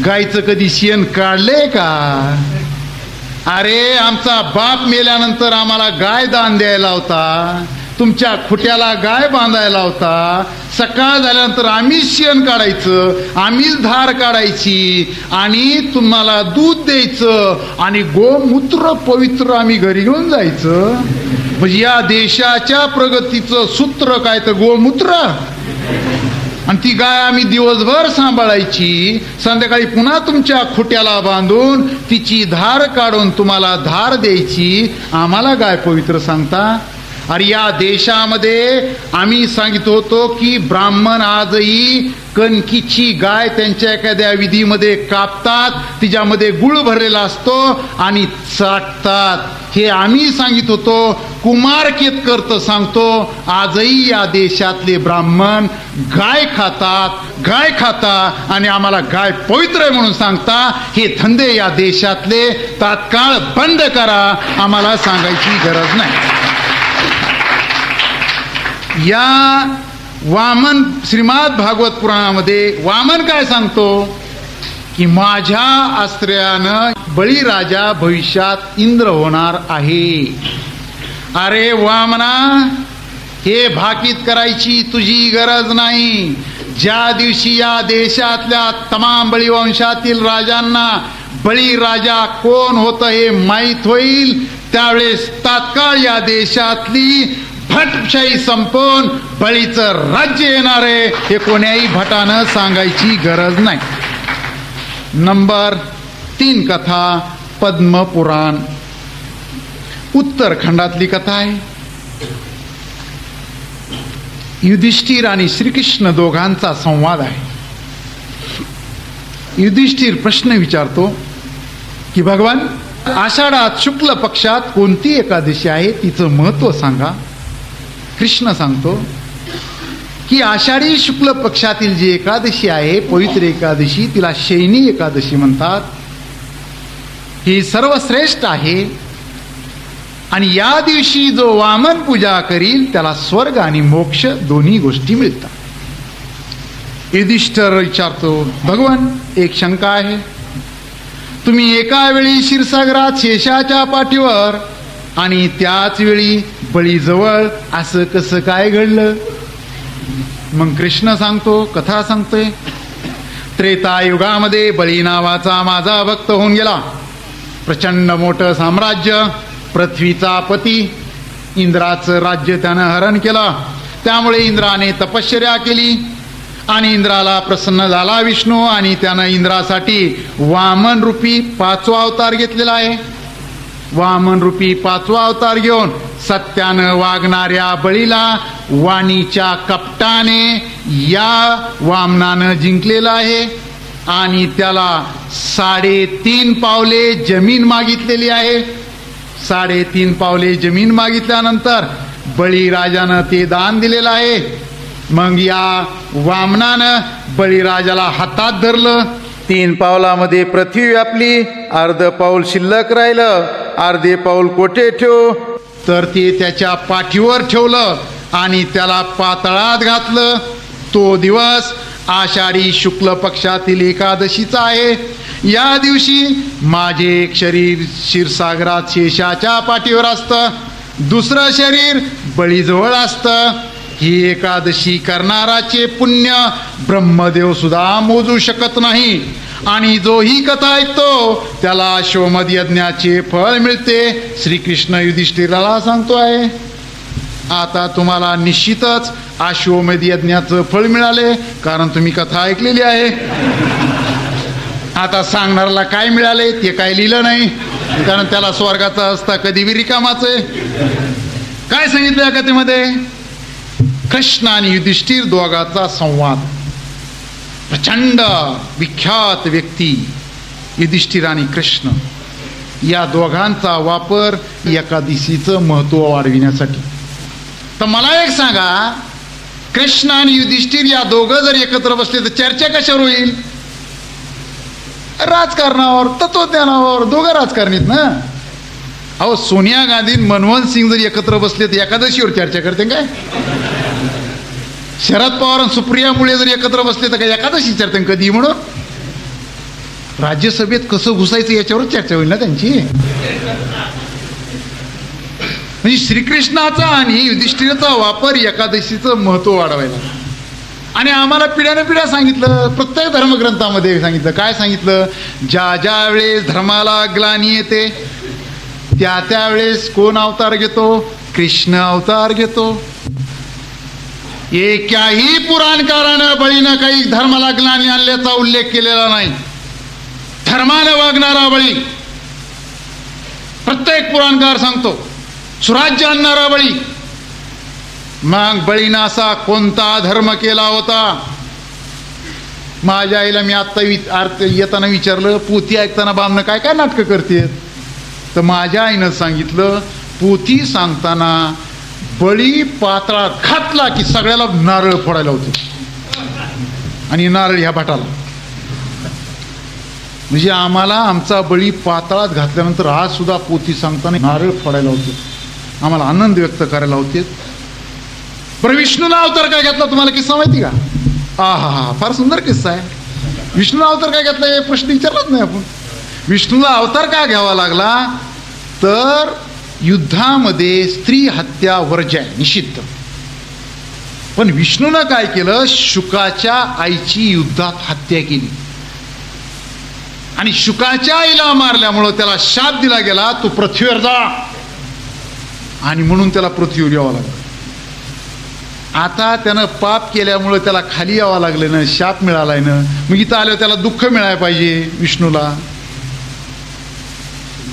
गायचं कधी शेण काढले का? अरे आमचा बाप मेल्यानंतर आम्हाला गाय दान द्यायला होता, तुमच्या खुट्याला गाय बांधायला होता, सकाळ झाल्यानंतर आम्हीच शेण काढायचं, आम्हीच धार काढायची आणि तुम्हाला दूध द्यायचं आणि गोमूत्र पवित्र आम्ही घरी घेऊन जायचं. म्हणजे या देशाच्या प्रगतीचं सूत्र काय? तर गोमूत्र. आणि ती गाय आम्ही दिवसभर सांभाळायची, संध्याकाळी पुन्हा तुमच्या खुट्याला बांधून तिची धार काढून तुम्हाला धार द्यायची. आम्हाला गाय पवित्र सांगता? अरे या देशामध्ये आम्ही सांगित होतो की ब्राह्मण आजही कणकीची गाय त्यांच्या एखाद्या विधीमध्ये कापतात, तिच्यामध्ये गुळ भरलेला असतो आणि चाटतात. हे आम्ही सांगित होतो. कुमार केतकर तर सांगतो, आजही या देशातले ब्राह्मण गाय खाता आणि आम्हाला गाय पवित्र आहे म्हणून सांगता. हे धंदे या देशातले तात्काळ बंद करा, आम्हाला सांगायची गरज नाही. या वामन श्रीमद भागवत पुराणामध्ये वामन काय सांगतो की माझ्या आश्रयानं बळीराजा भविष्यात इंद्र होणार आहे. अरे वामना, हे भाकीत करायची तुझी गरज नाही. ज्या दिवशी या देशातल्या तमाम बळीवंशातील राजांना बळीराजा कोण होतं हे माहीत होईल, त्यावेळेस तात्काळ या देशातली भटशाही संपवून बळीचं राज्य येणार आहे. हे कोण्याही भटानं सांगायची गरज नाही. नंबर 3 कथा पद्मपुराण, उत्तरखंडातली कथा आहे. युधिष्ठिर आणि श्रीकृष्ण दोघांचा संवाद आहे. युधिष्ठिर प्रश्न विचारतो की भगवान, आषाढात शुक्ल पक्षात कोणती एकादशी आहे, तिचं महत्व सांगा. कृष्ण सांगतो की आषाढी शुक्ल पक्षातील जी एकादशी आहे, पवित्र एकादशी, तिला शयनी एकादशी म्हणतात. ही सर्वश्रेष्ठ आहे आणि या दिवशी जो वामन पूजा करील त्याला स्वर्ग आणि मोक्ष दोन्ही गोष्टी मिळतात. युधिष्ठिर विचारतो, भगवान एक शंका आहे. तुम्ही एका वेळी क्षीरसागरात शेषाच्या पाठीवर आणि त्याच वेळी बळीजवळ असं कसं काय घडलं? मग कृष्ण सांगतो, कथा सांगतोय, त्रेतायुगामध्ये बळी नावाचा माझा भक्त होऊन गेला. प्रचंड मोठं साम्राज्य, पृथ्वीचा पती, इंद्राचं राज्य त्यानं हरण केलं. त्यामुळे इंद्राने तपश्चर्या केली आणि इंद्राला प्रसन्न झाला विष्णू आणि त्यानं इंद्रासाठी वामन रूपी 5वा अवतार घेतलेला आहे. वामन रूपी 5वा अवतार घेऊन सत्यानं वागणाऱ्या बळीला वाणीच्या कपटाने या वामनानं जिंकलेलं आहे आणि त्याला 3.5 पावले जमीन मागितलेली आहे. 3.5 पावले जमीन मागितल्यानंतर बळीराजानं ते दान दिलेलं आहे. मग या वामनानं बळीराजाला हातात धरलं. 3 पावलामध्ये पृथ्वी व्यापली, अर्ध पाऊल शिल्लक राहिलं. अर्धे पाऊल कोठे ठेव, तर ते त्याच्या पाठीवर ठेवलं आणि त्याला पातळात घातलं. तो दिवस आषाढी शुक्ल पक्षातील एकादशीचा आहे. या दिवशी माझे एक शरीर क्षीरसागरात शेषाच्या पाठीवर असतं, दुसरं शरीर बळीजवळ असतं. ही एकादशी करणाराचे पुण्य ब्रह्मदेव सुद्धा मोजू शकत नाही आणि जो ही कथा ऐकतो त्याला अश्वमेध यज्ञाचे फळ मिळते. श्रीकृष्ण युधिष्ठिराला सांगतो आहे, आता तुम्हाला निश्चितच अश्वमेध यज्ञाचं फळ मिळाले, कारण तुम्ही कथा ऐकलेली आहे. आता सांगणाऱ्याला काय मिळाले ते काय लिहिलं नाही, कारण त्याला स्वर्गाचा असता कधी बी रिकामाच आहे. काय सांगितलं या कथेमध्ये? कृष्ण आणि युधिष्ठिर दोघांचा संवाद. प्रचंड विख्यात व्यक्ती युधिष्ठिर आणि कृष्ण, या दोघांचा वापर एकादशीचं महत्व वाढविण्यासाठी. तर मला एक सांगा, कृष्ण आणि युधिष्ठिर या दोघं जर एकत्र बसले तर चर्चा कशावर होईल? राजकारणावर, तत्वज्ञानावर. दोघं राजकारणीत ना. अहो, सोनिया गांधी मनमोहन सिंग जर एकत्र बसले तर एकादशीवर चर्चा करते काय? शरद पवार आणि सुप्रिया मुळे जर एकत्र बसले तर काय एकादशी चर्चा कधी? म्हणून राज्यसभेत कसं घुसायचं याच्यावर चर्चा होईल ना त्यांची. म्हणजे श्रीकृष्णाचा आणि युधिष्ठिराचा वापर एकादशीचं महत्व वाढवायला. आणि आम्हाला पिढ्याने पिढ्या सांगितलं, प्रत्येक धर्मग्रंथामध्ये सांगितलं. काय सांगितलं? ज्या ज्या वेळेस धर्माला ग्लानी येते त्या त्यावेळेस कोण अवतार घेतो? कृष्ण अवतार घेतो. एकाही पुराणकारानं बळीनं काही धर्माला ग्लानी आणल्याचा उल्लेख केलेला नाही. धर्मानं वागणारा बळी प्रत्येक पुराणकार सांगतो, सुराज्य आणणारा बळी. मग बळीनं असा कोणता धर्म केला होता माझ्या आईला मी आत्ता येताना विचारलं, पोथी ऐकताना बामणं काय काय नाटकं करते? तर माझ्या आईनं सांगितलं, पोथी सांगताना बळी पातळात घातला की सगळ्याला नारळ फोडायला होतो, आणि नारळ ह्या भाटाला. म्हणजे आम्हाला आमचा बळी पातळात घातल्यानंतर आज सुद्धा पोथी सांगताना नारळ फोडायला होते, आम्हाला आनंद व्यक्त करायला होते. पण विष्णूला अवतार काय घेतला तुम्हाला किस्सा माहिती का? हा फार सुंदर किस्सा आहे. विष्णूला अवतार काय घेतला हे प्रश्न विचारलाच नाही आपण. विष्णूला अवतार का घ्यावा लागला? तर युद्धामध्ये स्त्री हत्या वर्ज्य आहे, निषिद्ध. पण विष्णूनं काय केलं? शुकाच्या आईची युद्धात हत्या केली, आणि शुकाच्या आईला मारल्यामुळं त्याला शाप दिला गेला, तू पृथ्वीवर जा, आणि म्हणून त्याला पृथ्वीवर यावं लागलं. आता त्यानं पाप केल्यामुळं त्याला खाली यावं लागलं ना, शाप मिळालाय ना, मग इथं आल्यावर त्याला दुःख मिळायला पाहिजे. विष्णूला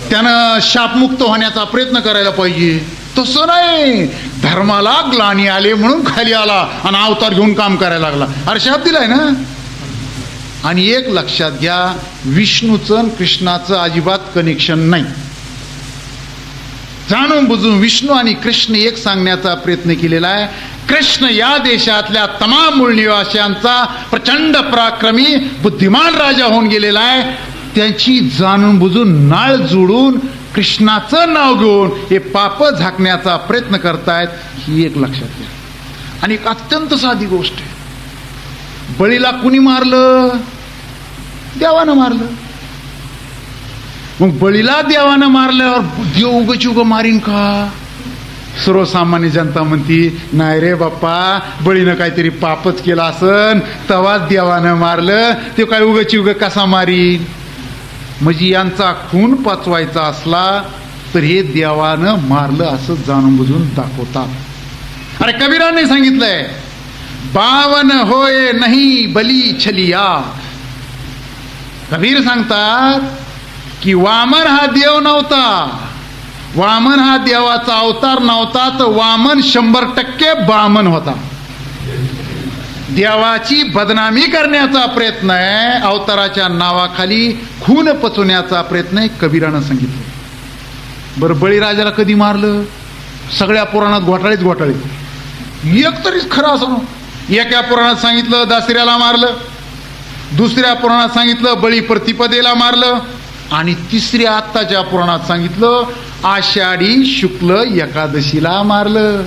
त्यानं शापमुक्त होण्याचा प्रयत्न करायला पाहिजे. तसं नाही, धर्माला ग्लानी आले म्हणून खाली आला आणि अवतार घेऊन काम करायला लागला. अरे शाप दिलाय ना. आणि एक लक्षात घ्या, विष्णूचं कृष्णाचं अजिबात कनेक्शन नाही. जाणून बुजून विष्णू आणि कृष्ण एक सांगण्याचा प्रयत्न केलेला आहे. कृष्ण या देशातल्या तमाम मूळ निवासियांचा प्रचंड पराक्रमी बुद्धिमान राजा होऊन गेलेला आहे. त्यांची जाणून बुजून नाळ जोडून कृष्णाचं नाव घेऊन हे पाप झाकण्याचा प्रयत्न करतायत, ही एक लक्षात घ्या. आणि एक अत्यंत साधी गोष्ट आहे, बळीला कुणी मारलं? देवानं मारलं. मग बळीला देवानं मारल्यावर देव उगच उग मारीन का? सर्वसामान्य जनता म्हणती, नाही रे बाप्पा, बळीनं काहीतरी पापच केला असन तेव्हाच देवानं मारलं, ते काय उगच उग कसा मारीन? म्हणजे यांचा खून पचवायचा असला तर हे देवानं मारलं असं जाणून बुजून दाखवतात. अरे कबीराने सांगितलंय, 52 होय नाही बली छलिया. कबीर सांगतात की वामन हा देव नव्हता, वामन हा देवाचा अवतार नव्हता, तर वामन 100% बामन होता. देवाची बदनामी करण्याचा प्रयत्न आहे, अवताराच्या नावाखाली खून पचवण्याचा प्रयत्न आहे, कबीरानं सांगितलं. बरं, बळीराजाला कधी मारलं? सगळ्या पुराणात घोटाळे. एक तरीच खरं असं. एका पुराणात सांगितलं दसऱ्याला मारलं, दुसऱ्या पुराणात सांगितलं बळी प्रतिपदेला मारलं, आणि तिसऱ्या आत्ताच्या पुराणात सांगितलं आषाढी शुक्ल एकादशीला मारलं.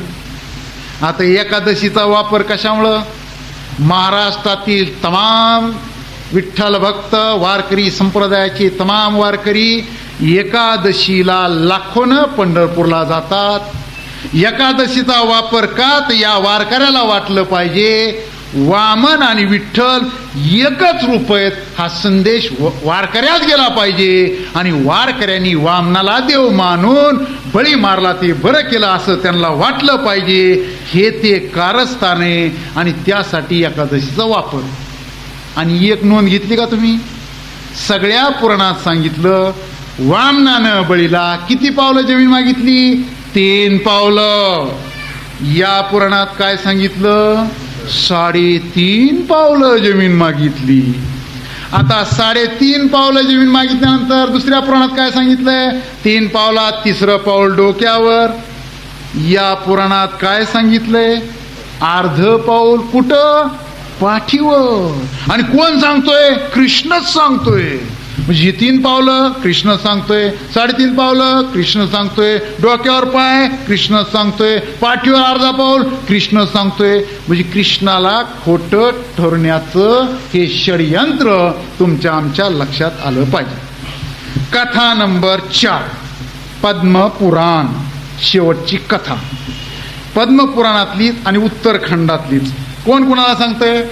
आता एकादशीचा वापर कशामुळं? महाराष्ट्रातील तमाम विठ्ठल भक्त वारकरी संप्रदायाचे तमाम वारकरी एकादशीला लाखोनं पंढरपूरला जातात. एकादशीचा वापर का? तर या वारकऱ्याला वाटलं पाहिजे वामन आणि विठ्ठल एकच रूप आहेत, हा संदेश वारकऱ्यात गेला पाहिजे, आणि वारकऱ्यांनी वामनाला देव मानून बळी मारला ते बरं केलं असं त्यांना वाटलं पाहिजे. हे ते कारस्थान आहे, आणि त्यासाठी एकादशीचा वापर. आणि एक नोंद घेतली का तुम्ही? सगळ्या पुराणात सांगितलं वामनानं बळीला किती पावलं जमीन मागितली? 3 पावलं. या पुराणात काय सांगितलं? 3.5 पावलं जमीन मागितली. आता 3.5 पावलं जमीन मागितल्यानंतर दुसऱ्या पुराणात काय सांगितलंय? 3 पावलात 3रं पाऊल डोक्यावर. या पुराणात काय सांगितलंय? अर्ध पाऊल कुठं? पाठीवर. आणि कोण सांगतोय? कृष्णच सांगतोय. म्हणजे 3 पावलं कृष्ण सांगतोय, 3.5 पावलं कृष्ण सांगतोय, डोक्यावर पाय कृष्ण सांगतोय, पाठीवर अर्धा पाऊल कृष्ण सांगतोय. म्हणजे कृष्णाला खोटं ठरवण्याचं हे षडयंत्र तुमच्या आमच्या लक्षात आलं पाहिजे. कथा नंबर 4, पद्मपुराण. शेवटची कथा पद्मपुराणातलीच आणि उत्तरखंडातलीच. कोण कोणाला सांगतोय?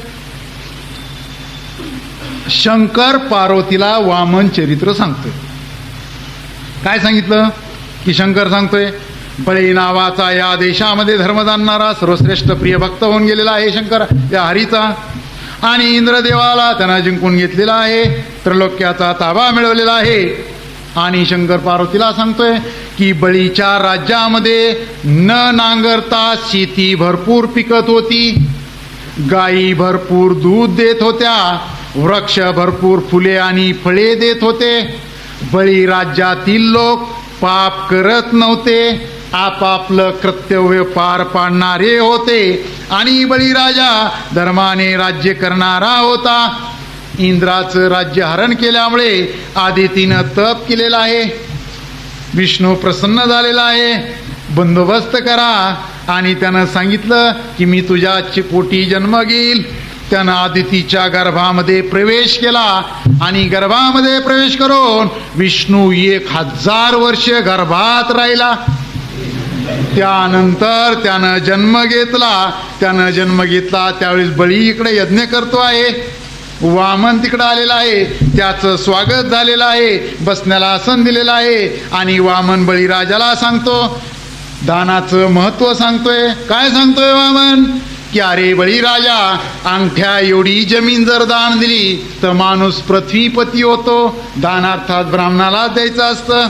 शंकर पार्वतीला वामन चरित्र सांगतोय. काय सांगितलं? की शंकर सांगतोय बळी नावाचा या देशामध्ये धर्म जाणणारा सर्वश्रेष्ठ प्रिय भक्त होऊन गेलेला आहे शंकर या हरीचा, आणि इंद्रदेवाला त्यांना जिंकून घेतलेला आहे, त्रैलोक्याचा ताबा मिळवलेला आहे. आणि शंकर पार्वतीला सांगतोय की बळीच्या राज्यामध्ये न नांगरता शेती भरपूर पिकत होती, गायी भरपूर दूध देत होत्या, वृक्ष भरपूर फुले आणि फळे देत होते. बळीराज्यातील लोक पाप करत नव्हते, आपापलं कर्तव्य पार पाडणारे होते आणि बळीराजा धर्माने राज्य करणारा होता. इंद्राचं राज्य हरण केल्यामुळे आदितीनं तप केलेला आहे. विष्णू प्रसन्न झालेला आहे. बंदोबस्त करा. आणि त्यानं सांगितलं की मी तुझ्या पोटी जन्म घेईल. त्यानं आदितीच्या गर्भामध्ये प्रवेश केला आणि गर्भामध्ये प्रवेश करून विष्णू 1000 वर्ष गर्भात राहिला. त्यानंतर त्यानं जन्म घेतला. त्यावेळेस बळी इकडे यज्ञ करतो आहे. वामन तिकडं आलेला आहे. त्याचं स्वागत झालेलं आहे. बसण्याला आसन दिलेलं आहे. आणि वामन बळीराजाला सांगतो, दानाचं महत्व सांगतोय. काय सांगतोय वामन? की अरे बळीराजा, अंगठ्या एवढी जमीन जर दान दिली तर माणूस पृथ्वीपती होतो. दानार्थात ब्राह्मणाला द्यायचं असतं.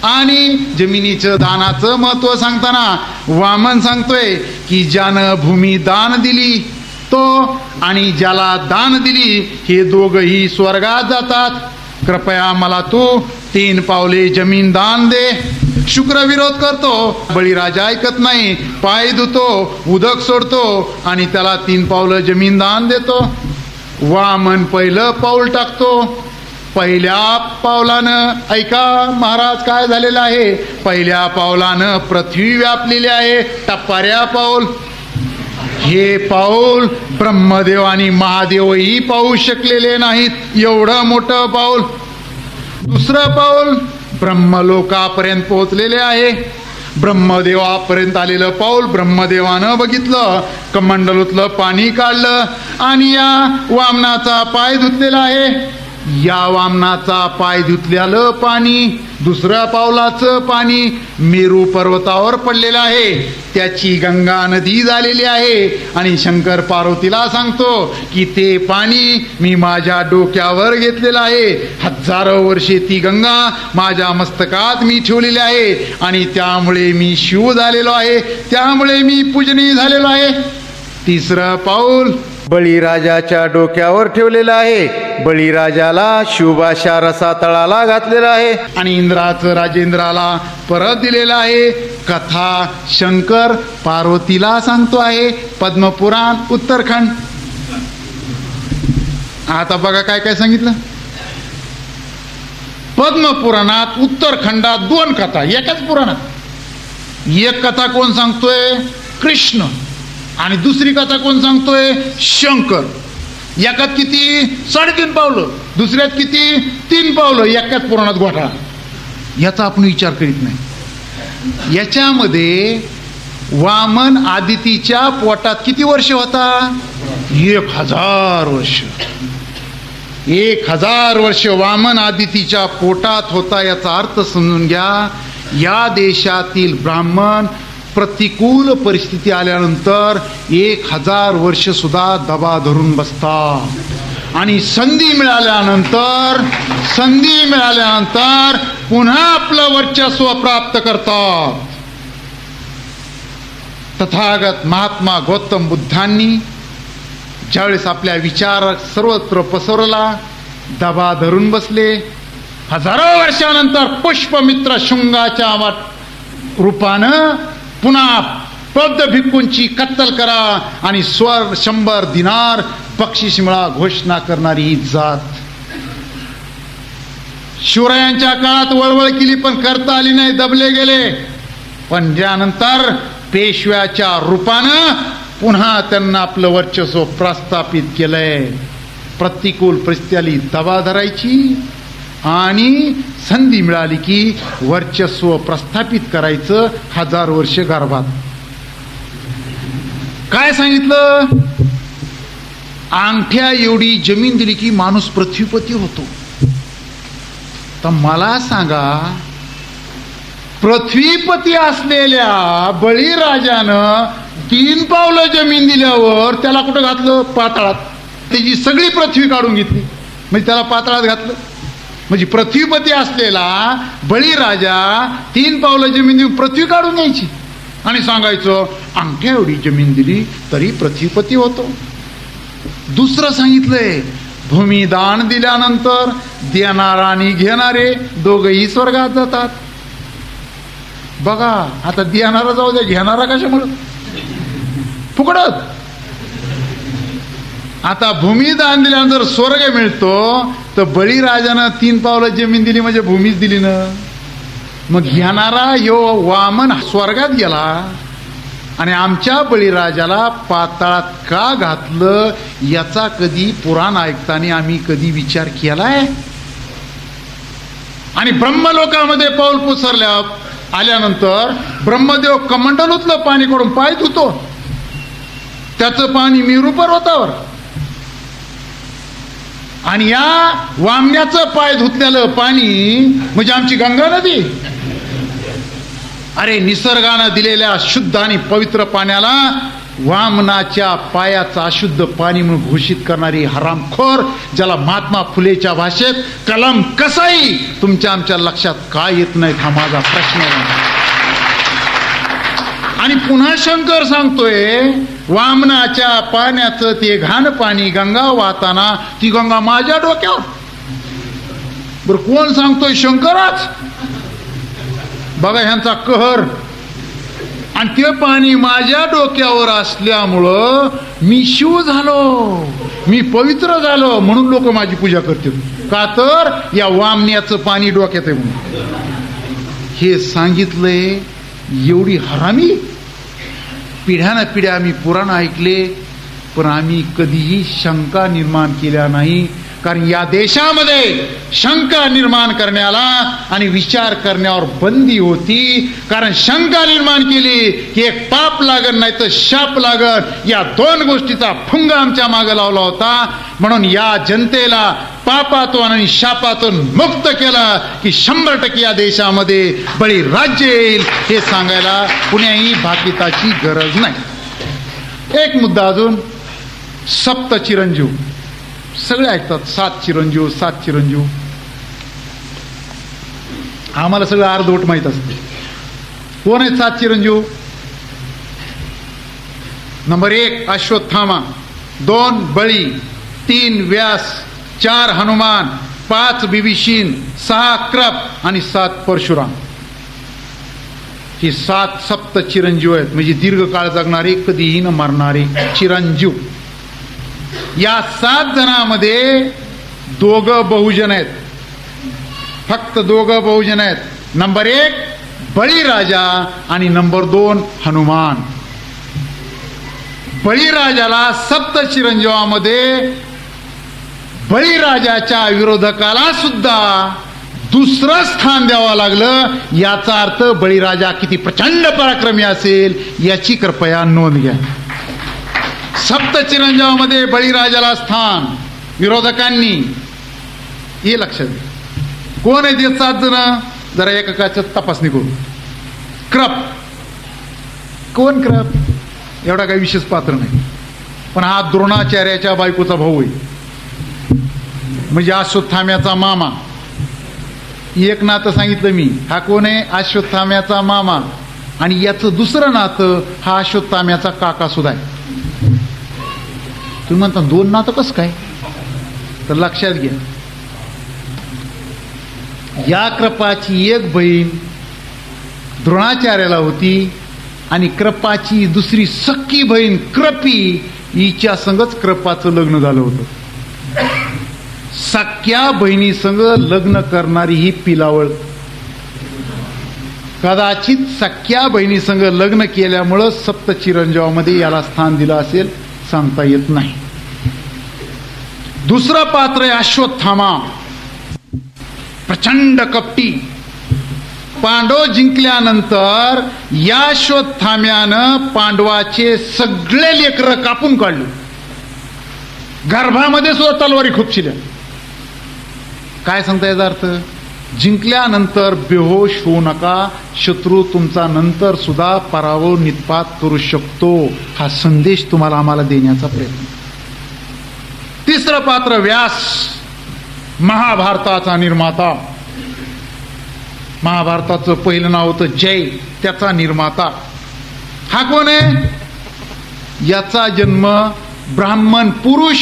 आणि जमिनीचं दानाचं महत्व सांगताना वामन सांगतोय की ज्यानं भूमी दान दिली तो आणि ज्याला दान दिली हे दोघही स्वर्गात जातात. कृपया मला तू 3 पावले जमीन दान दे. शुक्र विरोध करतो. बळीराजा ऐकत नाही. पाय धुतो, उदक सोडतो आणि त्याला 3 पावलं जमीन दान देतो. वामन पहिलं पाऊल टाकतो. पहिल्या पावलानं ऐका महाराज काय झालेलं आहे. पहिल्या पावलानं पृथ्वी व्यापलेली आहे. टप्पाऱ्या पाऊल. हे पाऊल ब्रह्मदेव आणि महादेवही पाहू शकलेले नाहीत. एवढं मोठं पाऊल. दुसरं पाऊल ब्रह्मलोकापर्यंत पोहोचलेले आहे. ब्रह्मदेवापर्यंत आलेलं पाऊल ब्रह्मदेवानं बघितलं. कमंडलूतलं पाणी काढलं आणि या वामनाचा पाय धुतलेला आहे. या वामनाचा पाय धुतलेलं पाणी, दुसऱ्या पावलाचं पाणी मेरू पर्वतावर पडलेलं आहे. त्याची गंगा नदी झालेली आहे. आणि शंकर पार्वतीला सांगतो की ते पाणी मी माझ्या डोक्यावर घेतलेलं आहे. 1000 वर्षे ती गंगा माझ्या मस्तकात मी ठेवलेली आहे आणि त्यामुळे मी शिव झालेलो आहे. त्यामुळे मी पूजनीय झालेलो आहे. तिसरं पाऊल बळीराजाच्या डोक्यावर ठेवलेलं आहे. बळीराजाला शिवभाषा रसातळाला घातलेला आहे आणि इंद्राचं राजेंद्राला परत दिलेलं आहे. कथा शंकर पार्वतीला सांगतो आहे. पद्मपुराण उत्तरखंड. आता बघा काय काय सांगितलं. पद्मपुराणात उत्तरखंडात 2 कथा एकाच पुराणात. एक कथा कोण सांगतोय? कृष्ण. आणि दुसरी कथा कोण सांगतोय? शंकर. एकात किती? 3.5 पावलं. दुसऱ्यात किती? 3 पावलं. एकाच पुराणात घोटाळा. याचा आपण विचार करीत नाही. याच्यामध्ये वामन आदितीच्या पोटात किती वर्ष होता? 1000 वर्ष. 1000 वर्ष वामन आदितीच्या पोटात होता. याचा अर्थ समजून घ्या. या देशातील ब्राह्मण प्रतिकूल परिस्थिती आल्यानंतर 1000 वर्ष सुद्धा दबा धरून बसतात आणि संधी मिळाल्यानंतर पुन्हा आपलं वर्चस्व प्राप्त करतात. तथागत महात्मा गौतम बुद्धांनी ज्यावेळेस आपल्या विचार सर्वत्र पसरला, दबा धरून बसले. हजारो वर्षानंतर पुष्पमित्र शुंगाच्या रूपानं पुन्हा बौद्ध भिक्खूंची कत्तल करा आणि 100 दिनार बक्षीस मिळा घोषणा करणारी ही जात. शिवरायांच्या काळात वळवळ केली पण करता आली नाही, दबले गेले. पण त्यानंतर पेशव्याच्या रूपानं पुन्हा त्यांना आपलं वर्चस्व प्रस्थापित केलंय. प्रतिकूल परिस्थिती आली, दबा धरायची आणि संधी मिळाली की वर्चस्व प्रस्थापित करायचं. 1000 वर्ष गर्भात. काय सांगितलं? अंगठ्या एवढी जमीन दिली की माणूस पृथ्वीपती होतो. तर मला सांगा, पृथ्वीपती असलेल्या बळीराजानं 3 पावलं जमीन दिल्यावर त्याला कुठं घातलं? पाताळात. त्याची सगळी पृथ्वी काढून घेतली म्हणजे त्याला पाताळात घातलं. म्हणजे पृथ्वीपती असलेला बळीराजा 3 पावलं जमीन देऊन पृथ्वी काढून घ्यायची आणि सांगायचं अंगठ्या एवढी जमीन दिली तरी पृथ्वीपती होतो. दुसरं सांगितलंय, भूमिदान दिल्यानंतर देणारा आणि घेणारे दोघही स्वर्गात जातात. बघा, आता देणारा जाऊ द्या, घेणारा कशामुळं? फुकटच. आता भूमिदान दिल्यानंतर स्वर्ग मिळतो, तर बळीराजानं 3 पावलं जमीन दिली म्हणजे भूमीच दिली ना. मग घेणारा ह्यो वामन स्वर्गात गेला आणि आमच्या बळीराजाला पाताळात का घातलं याचा कधी पुराण ऐकताना आम्ही कधी विचार केलाय? आणि ब्रह्मलोकामध्ये पाऊल पुसरल्या आल्यानंतर ब्रह्मदेव कमंडलूतलं पाणी कडून पाय धुतो, त्याचं पाणी मेरू पर्वतावर, आणि या वामण्याचं पाय धुतलेलं पाणी म्हणजे आमची गंगा नदी. अरे, निसर्गानं दिलेल्या शुद्ध आणि पवित्र पाण्याला वामनाच्या पायाचं अशुद्ध पाणी म्हणून घोषित करणारी हरामखोर, ज्याला महात्मा फुलेच्या भाषेत कलम कसाई तुमच्या आमच्या लक्षात का येत नाही, हा माझा प्रश्न आहे. आणि पुन्हा शंकर सांगतोय, वामनाच्या पाण्याचं ते घाण पाणी गंगा वाहताना ती गंगा माझ्या डोक्यावर. बर, कोण सांगतोय? शंकरच. बघा ह्यांचा कहर. आणि ते पाणी माझ्या डोक्यावर असल्यामुळं मी शिव झालो, मी पवित्र झालो, म्हणून लोक माझी पूजा करतील. का तर या वामण्याचं पाणी डोक्यात आहे म्हणून. हे सांगितलंय. एवढी हरामी पिढ्यानं पिढ्या आम्ही पुराण ऐकले, पण आम्ही कधीही शंका निर्माण केल्या नाही. कारण या देशामध्ये शंका निर्माण करण्याला आणि विचार करण्यावर बंदी होती. कारण शंका निर्माण केली की एक पाप लागन नाही तर शाप लागन, या 2 गोष्टीचा फुंगा आमच्या मागे लावला होता. म्हणून या जनतेला पापातून आणि शापातून मुक्त केलं की 100% या देशामध्ये बळी राज्य येईल, हे सांगायला कुण्याही भाकिताची गरज नाही. एक मुद्दा अजून, सप्त चिरंजीव. सगळे ऐकतात 7 चिरंजीव 7 चिरंजीव. आम्हाला सगळं अर्धवट माहित असते. कोण आहेत 7 चिरंजीव? नंबर 1 अश्वत्थामा, 2 बळी, 3 व्यास, 4 हनुमान, 5 बिभीषण, 6 कृप आणि 7 परशुराम. ही 7 सप्त चिरंजीव आहेत, म्हणजे दीर्घकाळ जगणारे, कधीही न मरणारे चिरंजीव. या 7 जणांमध्ये 2 बहुजन आहेत, फक्त 2 बहुजन आहेत. नंबर 1 बळीराजा आणि नंबर 2 हनुमान. बळीराजाला सप्त चिरंजीवामध्ये बळीराजाच्या विरोधकाला सुद्धा दुसरं स्थान द्यावं लागलं. याचा अर्थ बळीराजा किती प्रचंड पराक्रमी असेल याची कृपया नोंद घ्या. सप्त चिरंजीवामध्ये बळीराजाला स्थान, विरोधकांनी. हे लक्षात घ्या. कोण आहे ते 7 जण? जरा एकाचं तपासणी करू. कृप. कोण कृप? एवढा काही विशेष पात्र नाही, पण हा द्रोणाचार्याच्या बायकोचा भाऊ आहे, म्हणजे अश्वत्थाम्याचा मामा. एक नातं सांगितलं मी. हा कोण आहे? अश्वत्थाम्याचा मामा. आणि याचं दुसरं नातं हा अश्वत्थाम्याचा काका सुद्धा आहे. तुम्ही म्हणता 2 नातं कसं काय? तर लक्षात घ्या, या कृपाची एक बहीण द्रोणाचार्याला होती आणि कृपाची दुसरी सख्खी बहीण कृपी हिच्या संगच कृपाचं लग्न झालं होतं. सख्या बहिणी संग लग्न करणारी ही पिलावळ. कदाचित सख्या बहिणी संग लग्न केल्यामुळं सप्त चिरंजीवामध्ये याला स्थान दिलं असेल, सांगता येत नाही. दुसरं पात्र आहे अश्वत्थामा. प्रचंड कपटी. पांडव जिंकल्यानंतर या अश्वत्थाम्यानं पांडवाचे सगळे लेकरं कापून काढले, गर्भामध्ये सुद्धा तलवारी खुपशिल्या. काय सांगता याचा अर्थ? जिंकल्यानंतर बेहोश होऊ नका, शत्रू तुमचा नंतर सुद्धा पराभव निष्पात करू शकतो, हा संदेश तुम्हाला आम्हाला देण्याचा प्रयत्न. तिसरं पात्र व्यास, महाभारताचा निर्माता. महाभारताचं पहिलं नाव होतं जय, त्याचा निर्माता. हा कोण आहे? याचा जन्म ब्राह्मण पुरुष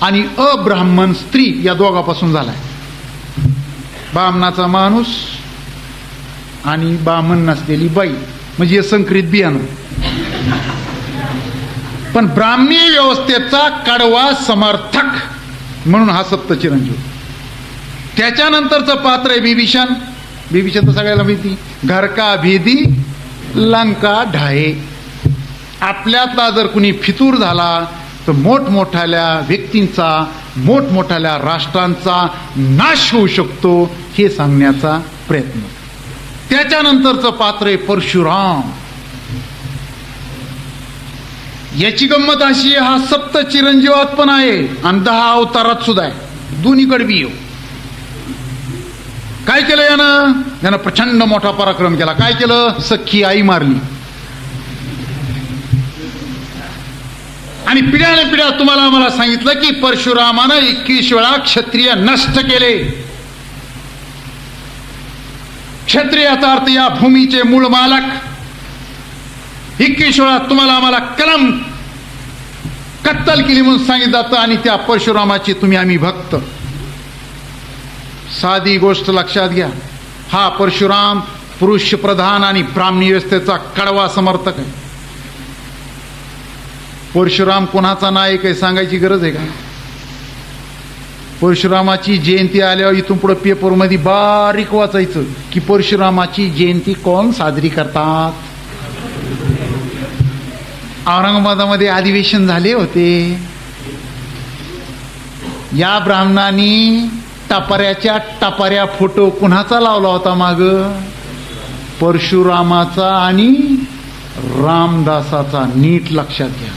आणि अब्राह्मण स्त्री या दोघापासून झालाय. बामणाचा माणूस आणि बामण नसलेली बाई म्हणजे संकरित बियाणं. पण ब्राह्मी व्यवस्थेचा कडवा समर्थक म्हणून हा सप्तचिरंजीव. त्याच्यानंतरचं पात्र आहे बिभीषण. बिभीषण तर सगळ्याला माहिती, घर का भेदी लंका ढाये. आपल्यातला जर कुणी फितूर झाला तर मोठमोठ्याल्या व्यक्तींचा, मोठमोठ्याल्या राष्ट्रांचा नाश होऊ शकतो हे सांगण्याचा प्रयत्न. त्याच्यानंतरचं पात्र आहे परशुराम. याची गंमत अशी, हा सप्त चिरंजीवात पण आहे आणि 10 अवतारात सुद्धा आहे, दोन्हीकडे बी येऊ. काय केलं यानं प्रचंड मोठा पराक्रम केला. काय केलं? सख्खी आई मारली. आणि पिढ्याने पिढ्या तुम्हाला मला सांगितलं की परशुरामानं 21 वेळा क्षत्रिय नष्ट केले. क्षत्रियाचा अर्थ या भूमीचे मूळ मालक. 21 वेळा तुम्हाला आम्हाला कलम कत्तल केली म्हणून सांगितलं जातं. आणि त्या परशुरामाची तुम्ही आम्ही भक्त. साधी गोष्ट लक्षात घ्या, हा परशुराम पुरुष प्रधान आणि ब्राह्मणी व्यवस्थेचा कडवा समर्थक आहे. परशुराम कोणाचा नायक आहे सांगायची गरज आहे का? परशुरामाची जयंती आल्यावर इथून पुढे पेपरमध्ये बारीक वाचायचं की परशुरामाची जयंती कोण साजरी करतात. औरंगाबादामध्ये अधिवेशन झाले होते. या ब्राह्मणांनी टपाऱ्याच्या टपाऱ्या फोटो कुणाचा लावला होता माग? परशुरामाचा आणि रामदासाचा. नीट लक्षात घ्या.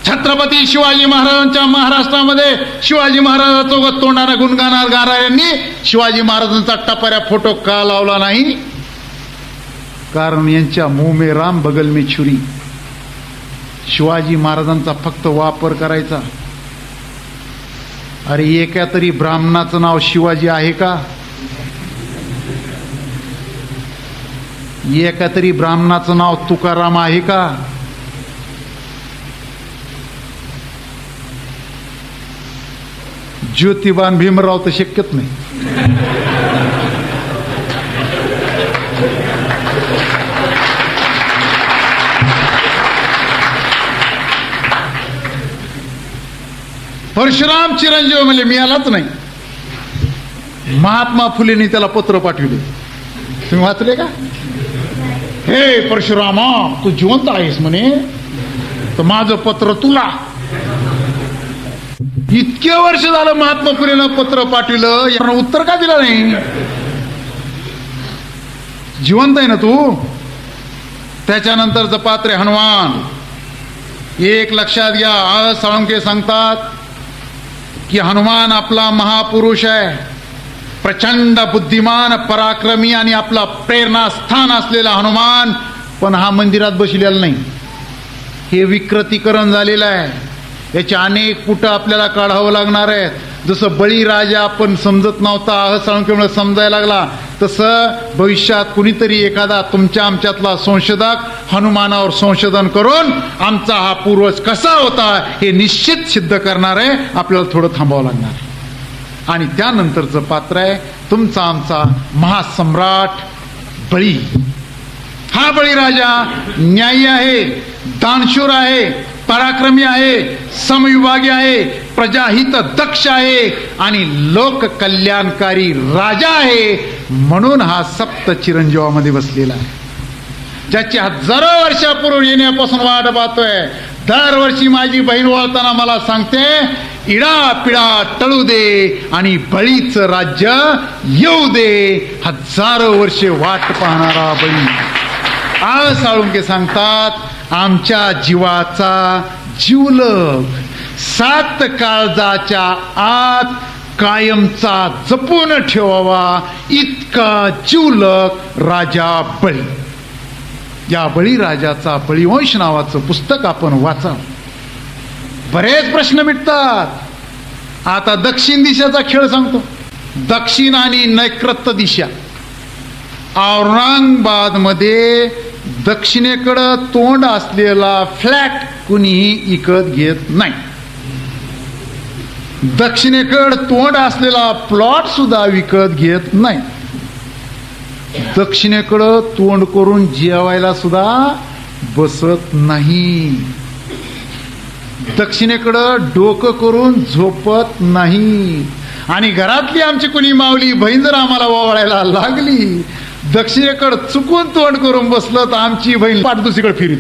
छत्रपती शिवाजी महाराजांच्या महाराष्ट्रामध्ये शिवाजी महाराजांसोबत तोंडाने गुणगाणार गाणाऱ्यांनी शिवाजी महाराजांचा टपाऱ्या फोटो का लावला नाही? कारण यांच्या मुंह में राम बगल में छुरी. शिवाजी महाराजांचा फक्त वापर करायचा. अरे एका तरी ब्राह्मणाचं नाव शिवाजी आहे का? एका तरी ब्राह्मणाचं नाव तुकाराम आहे का? ज्योतिबान भीमराव तर शक्यच नाही. परशुराम चिरंजीव म्हणजे मिळालाच नाही. महात्मा फुलेंनी त्याला पत्र पाठवले. तुम्ही वाचले का? हे परशुरामा, तू जिवंत आहेस म्हणे, तर माझं पत्र तुला. इतके वर्ष झालं महात्मा फुलेनं पत्र पाठवलं, यांना उत्तर का दिलं नाही? जिवंत आहे ना तू. त्याच्यानंतरचं पात्र आहे हनुमान. एक लक्षात घ्या, आज साळुंखे सांगतात की हनुमान आपला महापुरुष आहे, प्रचंड बुद्धिमान, पराक्रमी आणि आपला प्रेरणास्थान असलेला हनुमान. पण हा मंदिरात बसलेला नाही. हे विकृतीकरण झालेलं आहे. याचे अनेक पुटं आपल्याला काढावं लागणार आहेत. जसं बळीराजा आपण समजत नव्हता, अहसाळुंखेमुळे समजायला लागला, तसं भविष्यात कुणीतरी एखादा तुमच्या आमच्यातला संशोधक हनुमानावर संशोधन करून आमचा हा पूर्वज कसा होता हे निश्चित सिद्ध करणार आहे. आपल्याला थोडं थांबावं लागणार आहे. आणि त्यानंतरचं पात्र आहे तुमचा आमचा महासम्राट बळी. हा बळीराजा न्यायी आहे, दानशूर आहे, पराक्रमी आहे, समविभागी आहे, प्रजाहित दक्ष आहे आणि लोक कल्याणकारी राजा आहे. म्हणून हा सप्त चिरंजीवामध्ये बसलेला आहे, ज्याची हजारो वर्षापूर्वी येण्यापासून वाट पाहतोय. दरवर्षी माझी बहीण वळताना मला सांगते, इडा पिडा टळू दे आणि बळीचं राज्य येऊ दे. हजारो वर्षे वाट पाहणारा बळी. आज साळुंखे सांगतात, आमच्या जीवाचा जीवलग 7 काळजाच्या आत कायमचा जपून ठेवावा इतका जीवलग राजा बळी. या बळीराजाचा बळीवंश नावाचं पुस्तक आपण वाचा. बरेच प्रश्न मिटतात. आता दक्षिण दिशेचा खेळ सांगतो. दक्षिण आणि नैऋत्य दिशा. औरंगाबाद मध्ये दक्षिणेकडं तोंड असलेला फ्लॅट कुणीही विकत घेत नाही. दक्षिणेकडे तोंड असलेला प्लॉट सुद्धा विकत घेत नाही. दक्षिणेकडं तोंड करून जेवायला सुद्धा बसत नाही. दक्षिणेकडं डोकं करून झोपत नाही. आणि घरातली आमची कुणी मावली बहीण जर आम्हाला ओवाळायला लागली, दक्षिणेकडं चुकून तोंड करून बसलं तर आमची बहीण पाठ दुसरीकडे फिरली.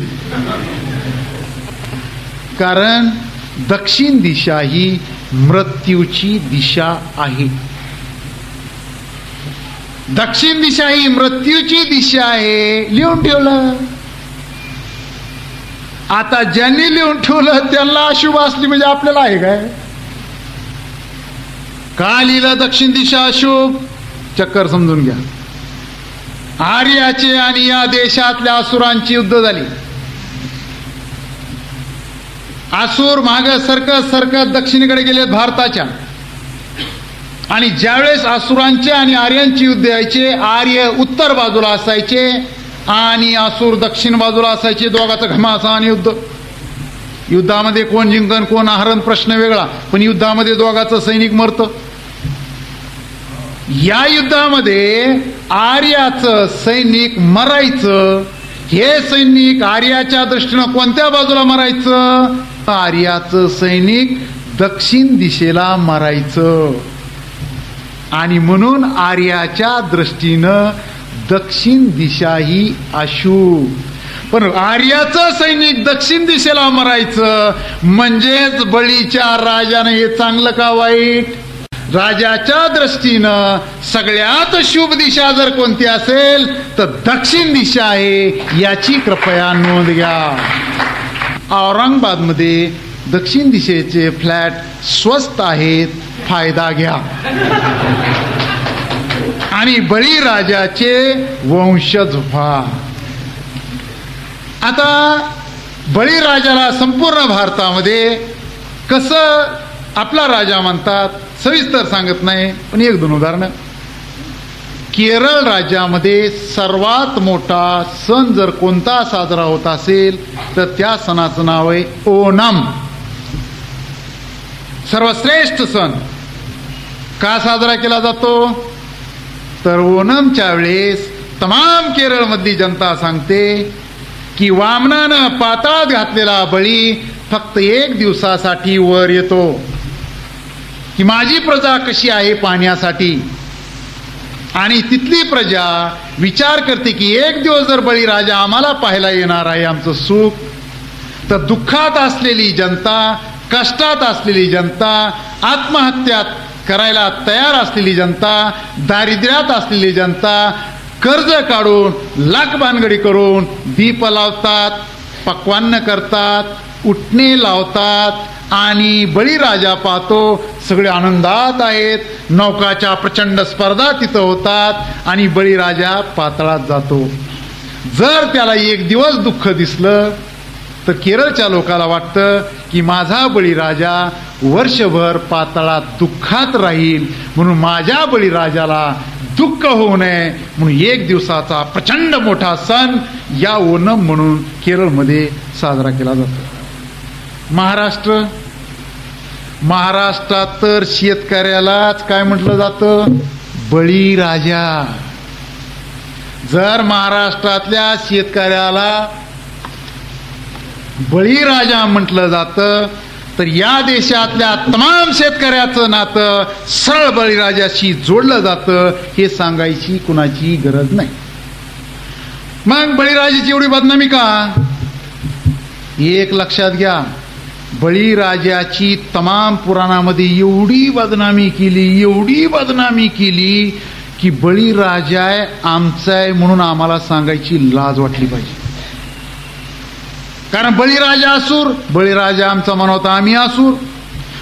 कारण दक्षिण दिशा ही मृत्यूची दिशा आहे. दक्षिण दिशा ही मृत्यूची दिशा आहे. लिहून ठेवलं. आता ज्यांनी लिहून ठेवलं त्यांना अशुभ असली म्हणजे आपल्याला आहे काय? का लिहिलं दक्षिण दिशा अशुभ? चक्कर समजून घ्या. आर्याचे आणि या देशातल्या असुरांची युद्ध झाली. असुर माग सरकत सरकत दक्षिणेकडे गेलेत भारताच्या. आणि ज्यावेळेस असुरांचे आणि आर्यांची युद्ध यायचे, आर्य उत्तर बाजूला असायचे आणि असुर दक्षिण बाजूला असायचे. दोघांचं घमासान युद्ध. युद्धामध्ये कोण जिंकन कोण हरण प्रश्न वेगळा, पण युद्धामध्ये दोघांचं सैनिक मरतं. या युद्धामध्ये आर्याचं सैनिक मरायचं. हे सैनिक आर्याच्या दृष्टीनं कोणत्या बाजूला मरायचं? आर्याचं सैनिक दक्षिण दिशेला मरायचं. आणि म्हणून आर्याच्या दृष्टीनं दक्षिण दिशा ही अशुभ. पण आर्याचं सैनिक दक्षिण दिशेला मरायचं म्हणजेच बळीच्या राजानं हे चांगलं का वाईट? राजाच्या दृष्टीनं सगळ्यात शुभ दिशा जर कोणती असेल तर दक्षिण दिशा आहे, याची कृपया नोंद घ्या. औरंगाबादमध्ये दक्षिण दिशेचे फ्लॅट स्वस्त आहेत, फायदा घ्या. आणि बळीराजाचे वंशज व्हा. आता बळीराजाला संपूर्ण भारतामध्ये कसं आपला राजा म्हणतात सविस्तर सांगत नाही, पण एक दोन उदाहरणं. केरळ राज्यामध्ये सर्वात मोठा सण जर कोणता साजरा होत असेल तर त्या सणाचं नाव आहे ओणम. सर्वश्रेष्ठ सण का साजरा केला जातो? तर ओणमच्या वेळेस तमाम केरळमधली जनता सांगते की वामनानं पाताळात घातलेला बळी फक्त 1 दिवसासाठी वर येतो, की माझी प्रजा कशी आहे पाहण्यासाठी. आणि तिथली प्रजा विचार करते की 1 दिवस जर बळीराजा आम्हाला पाहायला येणार आहे आमचं सुख, तर दुःखात असलेली जनता, कष्टात असलेली जनता, आत्महत्या करायला तयार असलेली जनता, दारिद्र्यात असलेली जनता कर्ज काढून लाख भानगडी करून दीप लावतात, पक्वान्न करतात, उटणे लावतात आणि बळीराजा पाहतो सगळे आनंदात आहेत. नौकाच्या प्रचंड स्पर्धा तिथं होतात आणि बळीराजा पाताळात जातो. जर त्याला 1 दिवस दुःख दिसलं तर केरळच्या लोकांना वाटतं की माझा बळीराजा वर्षभर पाताळात दुःखात राहील, म्हणून माझ्या बळीराजाला दुःख होऊ नये म्हणून 1 दिवसाचा प्रचंड मोठा सण या ओणम म्हणून केरळमध्ये साजरा केला जातो. महाराष्ट्रात तर शेतकऱ्यालाच काय म्हटलं जातं? बळीराजा. जर महाराष्ट्रातल्या शेतकऱ्याला बळीराजा म्हटलं जातं तर या देशातल्या तमाम शेतकऱ्याचं नातं सरळ बळीराजाशी जोडलं जातं, हे सांगायची कुणाची गरज नाही. मग बळीराजाची एवढी बदनामी का? एक लक्षात घ्या, बळीराजाची तमाम पुराणामध्ये एवढी बदनामी केली की बळीराजा आहे आमचा आहे म्हणून आम्हाला सांगायची लाज वाटली पाहिजे. कारण बळीराजा असुर, बळीराजा आमचा म्हणावता आम्ही असुर.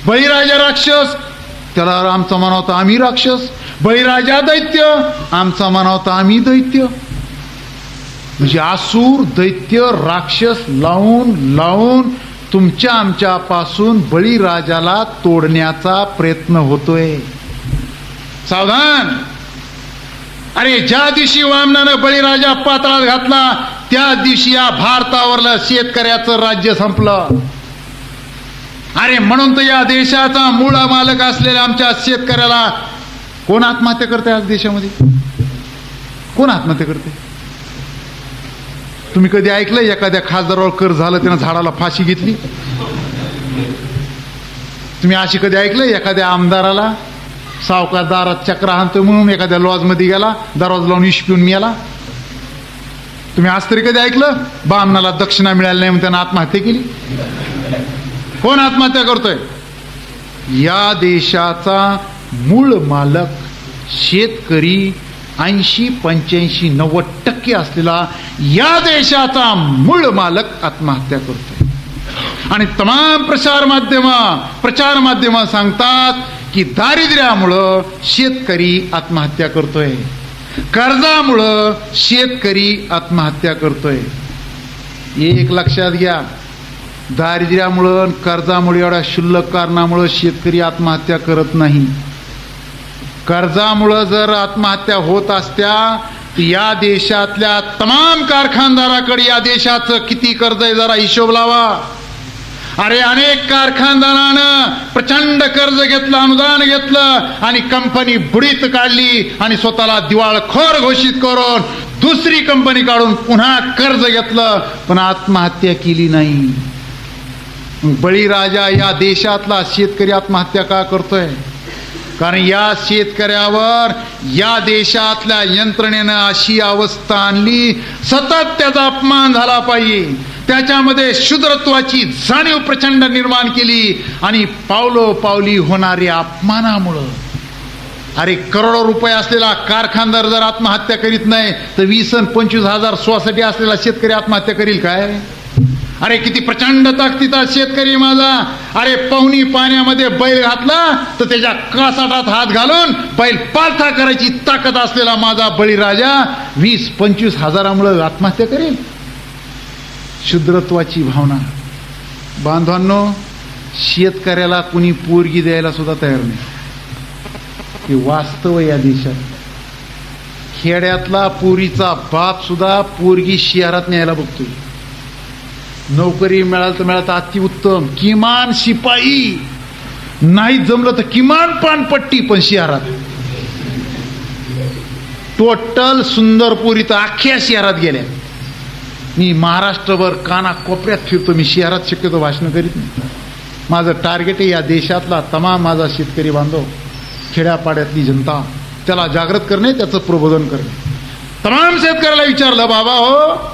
बळीराजा राक्षस, त्याला आमचा म्हणावता आम्ही राक्षस. बळीराजा दैत्य, आमचा म्हणावता आम्ही दैत्य. म्हणजे असुर, दैत्य, राक्षस लावून तुमच्या आमच्यापासून बळीराजाला तोडण्याचा प्रयत्न होतोय. सावधान. अरे ज्या दिवशी वामनानं बळीराजा पाताळात घातला त्या दिवशी या भारतावरलं शेतकऱ्याचं राज्य संपलं. अरे म्हणून तर या देशाचा मूळ मालक असलेल्या आमच्या शेतकऱ्याला कोण आत्महत्या करते आज देशामध्ये? कोण आत्महत्या करते? तुम्ही कधी ऐकलं एखाद्या खासदारावर कर्ज झालं त्यानं झाडाला फाशी घेतली? तुम्ही अशी कधी ऐकलं एखाद्या आमदाराला सावकार दारात चक्र हाणतोय म्हणून एखाद्या लॉजमध्ये गेला, दरवाजा लावून विष पिऊन मेला? तुम्ही आज तरी कधी ऐकलं बामणाला दक्षिणा मिळाली नाही म्हणून त्यानं आत्महत्या केली? कोण आत्महत्या करतोय? या देशाचा मूळ मालक शेतकरी 80, 85, 90% असलेला या देशाचा मूळ मालक आत्महत्या करतोय. आणि तमाम प्रचार माध्यम सांगतात की दारिद्र्यामुळं शेतकरी आत्महत्या करतोय, कर्जामुळं शेतकरी आत्महत्या करतोय. एक लक्षात घ्या, दारिद्र्यामुळं कर्जामुळे एवढ्या क्षुल्लक कारणामुळं शेतकरी आत्महत्या करत नाही. कर्जामुळं जर आत्महत्या होत असत्या तर या देशातल्या तमाम कारखानदाराकडे या देशाचं किती कर्ज आहे जरा हिशोब लावा. अरे अनेक कारखानदारानं प्रचंड कर्ज घेतलं, अनुदान घेतलं आणि कंपनी बुडीत काढली आणि स्वतःला दिवाळखोर घोषित करून दुसरी कंपनी काढून पुन्हा कर्ज घेतलं, पण आत्महत्या केली नाही. बळीराजा या देशातला शेतकरी आत्महत्या का करतोय? कारण या शेतकऱ्यावर या देशातल्या यंत्रणेनं अशी अवस्था आणली, सतत त्याचा अपमान झाला पाहिजे, त्याच्यामध्ये शूद्रत्वाची जाणीव प्रचंड निर्माण केली आणि पावलोपावली होणाऱ्या अपमानामुळं. अरे करोडो रुपये असलेला कारखानदार जर आत्महत्या करीत नाही तर 20 आणि 25 हजार सोसायटी असलेला शेतकरी आत्महत्या करील काय? अरे किती प्रचंड ताकदीचा शेतकरी माझा. अरे पाहुणी पाण्यामध्ये बैल घातला तर त्याच्या कासाटात हात घालून बैल पालथा करायची ताकद असलेला माझा बळीराजा 20-25 हजारामुळे आत्महत्या करेल? शूद्रत्वाची भावना. बांधवांनो, शेतकऱ्याला कुणी पोरगी द्यायला सुद्धा तयार नाही. हे वास्तव या देशात. खेड्यातला पोरीचा बाप सुद्धा पोरगी शहरात न्यायला बघतोय. नोकरी मिळाल तर मिळाल तर अतिउत्तम, किमान शिपाई, नाही जमलं तर किमान पानपट्टी, पण शहरात. टोटल सुंदर पोरी तर अख्ख्या शहरात गेल्या. मी महाराष्ट्रभर काना कोपऱ्यात फिरतो, मी शहरात शक्यतो भाषण करीत नाही. माझं टार्गेट आहे या देशातला तमाम माझा शेतकरी बांधव, खेड्यापाड्यातली जनता, त्याला जागृत करणे, त्याचं प्रबोधन करणे. तमाम शेतकऱ्याला विचारलं, बाबा हो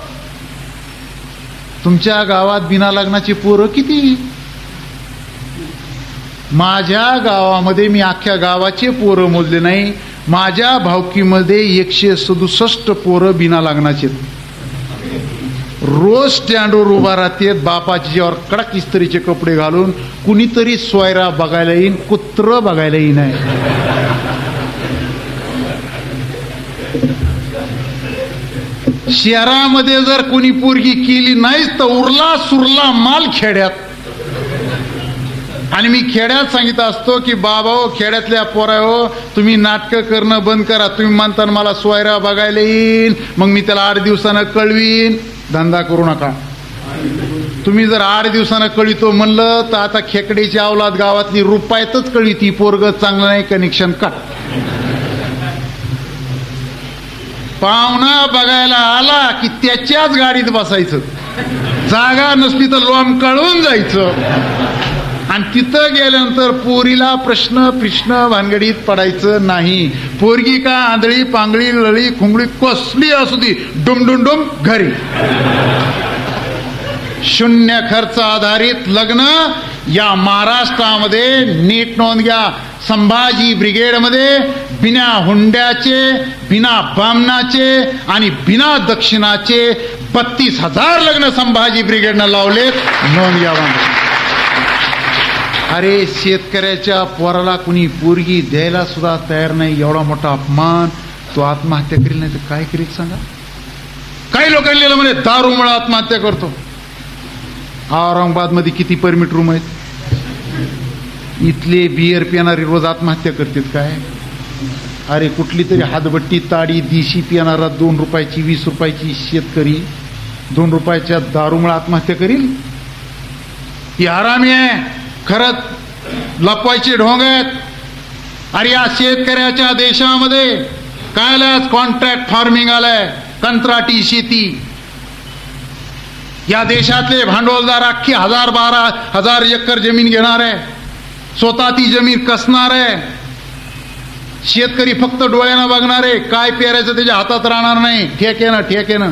तुमच्या गावात बिना लग्नाची पोरं किती? माझ्या गावामध्ये मी अख्ख्या गावाचे पोरं मोजले नाही, माझ्या भावकीमध्ये 167 पोरं बिना लग्नाचे. रोज स्टँडवर उभा राहते बापाची जेव्हा कडक इस्त्रीचे कपडे घालून. कुणीतरी सोयरा बघायला येईन, कुत्र बघायला येईन. शहरामध्ये जर कोणी पोरगी केली नाहीच तर उरला सुरला माल खेड्यात. आणि मी खेड्यात सांगितलं असतो की बाबा हो, खेड्यातल्या पोरा हो, तुम्ही नाटकं करणं बंद करा. तुम्ही म्हणता मला सोयरा बघायला येईल, मग मी त्याला 8 दिवसानं कळवीन. धंदा करू नका. तुम्ही जर 8 दिवसानं कळीतो म्हणलं तर आता खेकड्याची अवलाद गावातली रुपयातच कळीती, पोरग चांगलं नाही, कनेक्शन काट. पाहुणा बघायला आला की त्याच्याच गाडीत बसायचं, जागा नसली तर लोंबकळून जायचं. आणि तिथं गेल्यानंतर पोरीला प्रश्न भानगडीत पडायचं नाही. पोरगी का आंधळी पांगळी लळी खुंगळी कसली असू ती, डुम घरी. शून्य खर्च आधारित लग्न या महाराष्ट्रामध्ये नीट नोंद घ्या. संभाजी ब्रिगेडमध्ये बिना हुंड्याचे, बिना बामणाचे आणि बिना दक्षिणाचे 32,000 लग्न संभाजी ब्रिगेडनं लावलेत. नोंद घ्या. अरे शेतकऱ्याच्या पोराला कुणी पोरगी द्यायला सुद्धा तयार नाही. एवढा मोठा अपमान. तो आत्महत्या करील नाही तर काय करील सांगा? काही लोकांनी लिहिलं म्हणे दारूमुळे आत्महत्या करतो. औरंगाबाद मध्ये किती परमिट रूम आहेत? इथले बियर पिणारे रोज आत्महत्या करतात काय? अरे कुठली तरी हातभट्टी ताडी देशी पिणारा 2 रुपयाची 20 रुपयाची शेतकरी 2 रुपयाच्या दारूमुळे आत्महत्या करील? ही हरामी आहे. खरंच लपवायचे ढोंग आहेत. अरे या शेतकऱ्याच्या देशामध्ये कायलाच कॉन्ट्रॅक्ट फार्मिंग आलंय, कंत्राटी शेती. या देशातले भांडवलदार अख्खी 1000-12,000 एकर जमीन घेणार आहे, स्वतः ती जमीन कसणार आहे. शेतकरी फक्त डोळ्यानं बघणार आहे, काय पेरायचं त्याच्या हातात राहणार नाही. ठेकेनं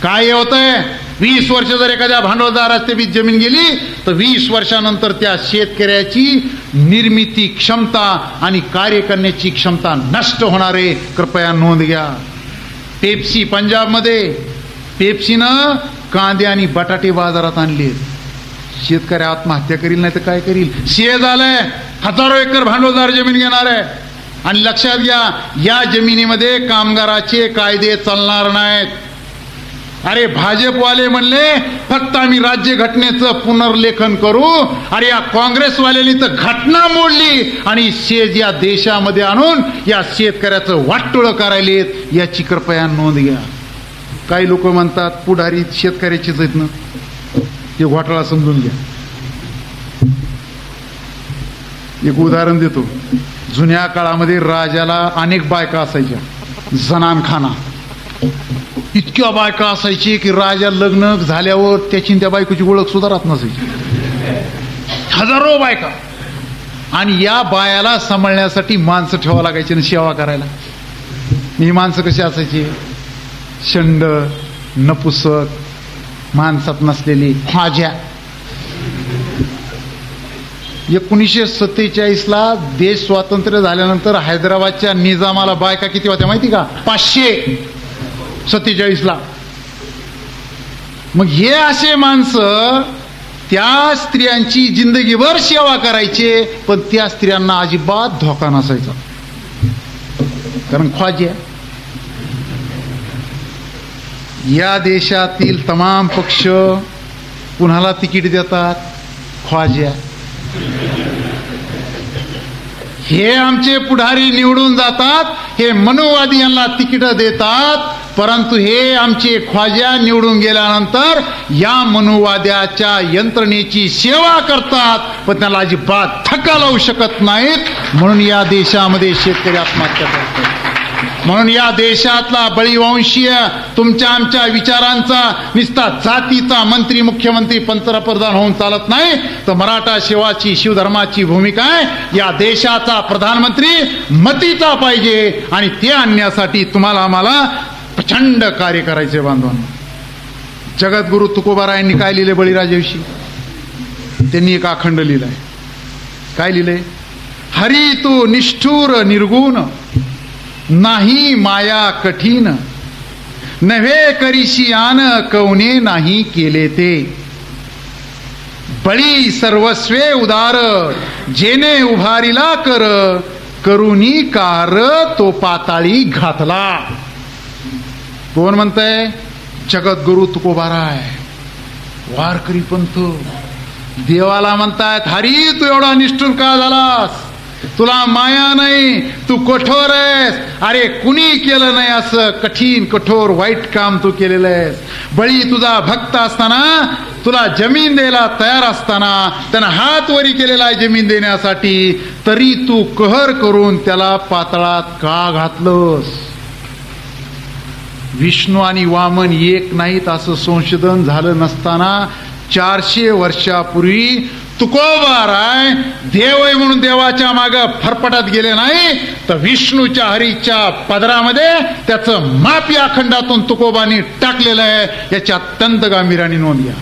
काय होतंय, 20 वर्ष जर एखाद्या भांडवलदाराची बी जमीन गेली तर 20 वर्षानंतर त्या शेतकऱ्याची निर्मिती क्षमता आणि कार्य करण्याची क्षमता नष्ट होणार आहे. कृपया नोंद घ्या. पेप्सी पंजाबमध्ये पेप्सीनं कांदे आणि बटाटे बाजारात आणले. शेतकरी आत्महत्या करील नाही तर काय करील. सीए झालंय, हजारो एकर भांडवलदार जमीन घेणार आहे. आणि लक्षात घ्या, या जमिनीमध्ये कामगाराचे कायदे चालणार नाहीत. अरे भाजपवाले म्हणले फक्त आम्ही राज्यघटनेचं पुनर्लेखन करू. अरे या काँग्रेसवाल्यांनी तर घटना मोडली आणि या देशामध्ये आणून या शेतकऱ्याचं वाटोळं करायलेत. याची कृपया नोंद घ्या. काही लोक म्हणतात पुढारी शेतकऱ्याचेच आहेत ना, ते घोटाळा समजून घ्या. एक उदाहरण देतो. जुन्या काळामध्ये राजाला अनेक बायका असायच्या, जनानखाना. इतक्या बायका असायची की राजा लग्न झाल्यावर त्याची त्या बायकोची ओळख सुद्धा राहत नसायची. हजारो बायका. आणि या बायाला सांभाळण्यासाठी माणसं ठेवावं लागायची ना, सेवा करायला. ही माणसं कशी असायची, शंड, नपुसक, माणसात नसलेली ख्वाजा. 1947ला देश स्वातंत्र्य झाल्यानंतर हैदराबादच्या निजामाला बायका किती होत्या माहिती का, 547ला. मग हे असे माणसं त्या स्त्रियांची जिंदगीभर सेवा करायचे, पण त्या स्त्रियांना अजिबात धोका नसायचा, कारण ख्वाजा. या देशातील तमाम पक्ष कुणाला तिकीट देतात, ख्वाजा. हे आमचे पुढारी निवडून जातात, हे मनुवादी यांना तिकीट देतात, परंतु हे आमचे ख्वाजा निवडून गेल्यानंतर या मनुवाद्याच्या यंत्रणेची सेवा करतात, पण त्याला अजिबात धक्का लावू शकत नाहीत. म्हणून या देशामध्ये शेतकरी आत्महत्या करतात. म्हणून या देशातला बळीवंशीय तुमच्या आमच्या विचारांचा निस्ता जातीचा मंत्री, मुख्यमंत्री, पंतप्रधान होऊन चालत नाही. तर मराठा शिवाची, शिवधर्माची भूमिका आहे, या देशाचा प्रधानमंत्री मतीचा पाहिजे. आणि ते आणण्यासाठी तुम्हाला आम्हाला प्रचंड कार्य करायचे बांधवांनो. जगद्गुरु तुकोबारायांनी काय लिहिले बळीराजाविषयी? त्यांनी एक अखंड लिहिलाय. काय लिहिलंय? हरी तू निष्ठुर निर्गुण, नाही माया कठीण, नव्हे करीशी आन कवने नाही केले ते. बळी सर्वस्वे उदार, जेने उभारीला कर, करुणी कार तो पाताळी घातला. कोण म्हणतंय? जगद्गुरु तुकोबाराय, वारकरी पंथ. देवाला म्हणतायत, हरी तू एवढा निष्ठुर का झालास? तुला माया नाही, तू कठोर आहेस. अरे कुणी केलं नाही असं कठीण कठोर वाईट काम तू केलेलं आहेस. बळी तुझा भक्त असताना, तुला जमीन द्यायला तयार असताना, त्यानं हात वरी केलेला आहे जमीन देण्यासाठी, तरी तू कहर करून त्याला पातळात का घातलंस? विष्णू आणि वामन एक नाहीत असं संशोधन झालं नसताना 400 वर्षापूर्वी तुकोबाराय देव आहे म्हणून देवाच्या मागे फरफटत गेले नाही, तर विष्णूच्या हरीच्या पदरामध्ये त्याचं माप या खंडातून तुकोबानी टाकलेलं आहे. याच्या अत्यंत गांभीर्याने नोंद घ्या.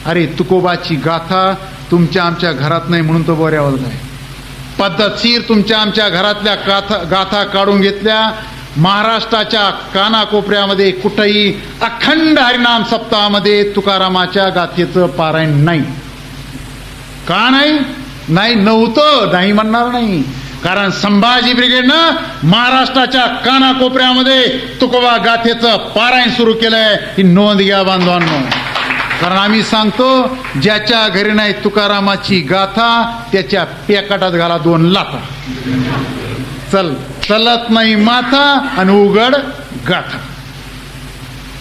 अरे तुकोबाची गाथा तुमच्या आमच्या घरात नाही म्हणून तो बऱ्यावर आहे. पद्धतशीर तुमच्या आमच्या घरातल्या गाथा काढून घेतल्या. महाराष्ट्राच्या कानाकोपऱ्यामध्ये कुठेही अखंड हरिनाम सप्ताहामध्ये तुकारामाच्या गाथेचं पारायण नाही. का नाही? नाही नव्हतं, नाही म्हणणार नाही. कारण संभाजी ब्रिगेडनं महाराष्ट्राच्या कानाकोपऱ्यामध्ये तुकोबा गाथेचं पारायण सुरू केलंय. ही नोंद घ्या बांधवांनो. कारण आम्ही सांगतो, ज्याच्या घरी नाही तुकारामाची गाथा त्याच्या पेकाटात घाला 2 लाथा. चलत नाही माथा आणि उघड गाथा.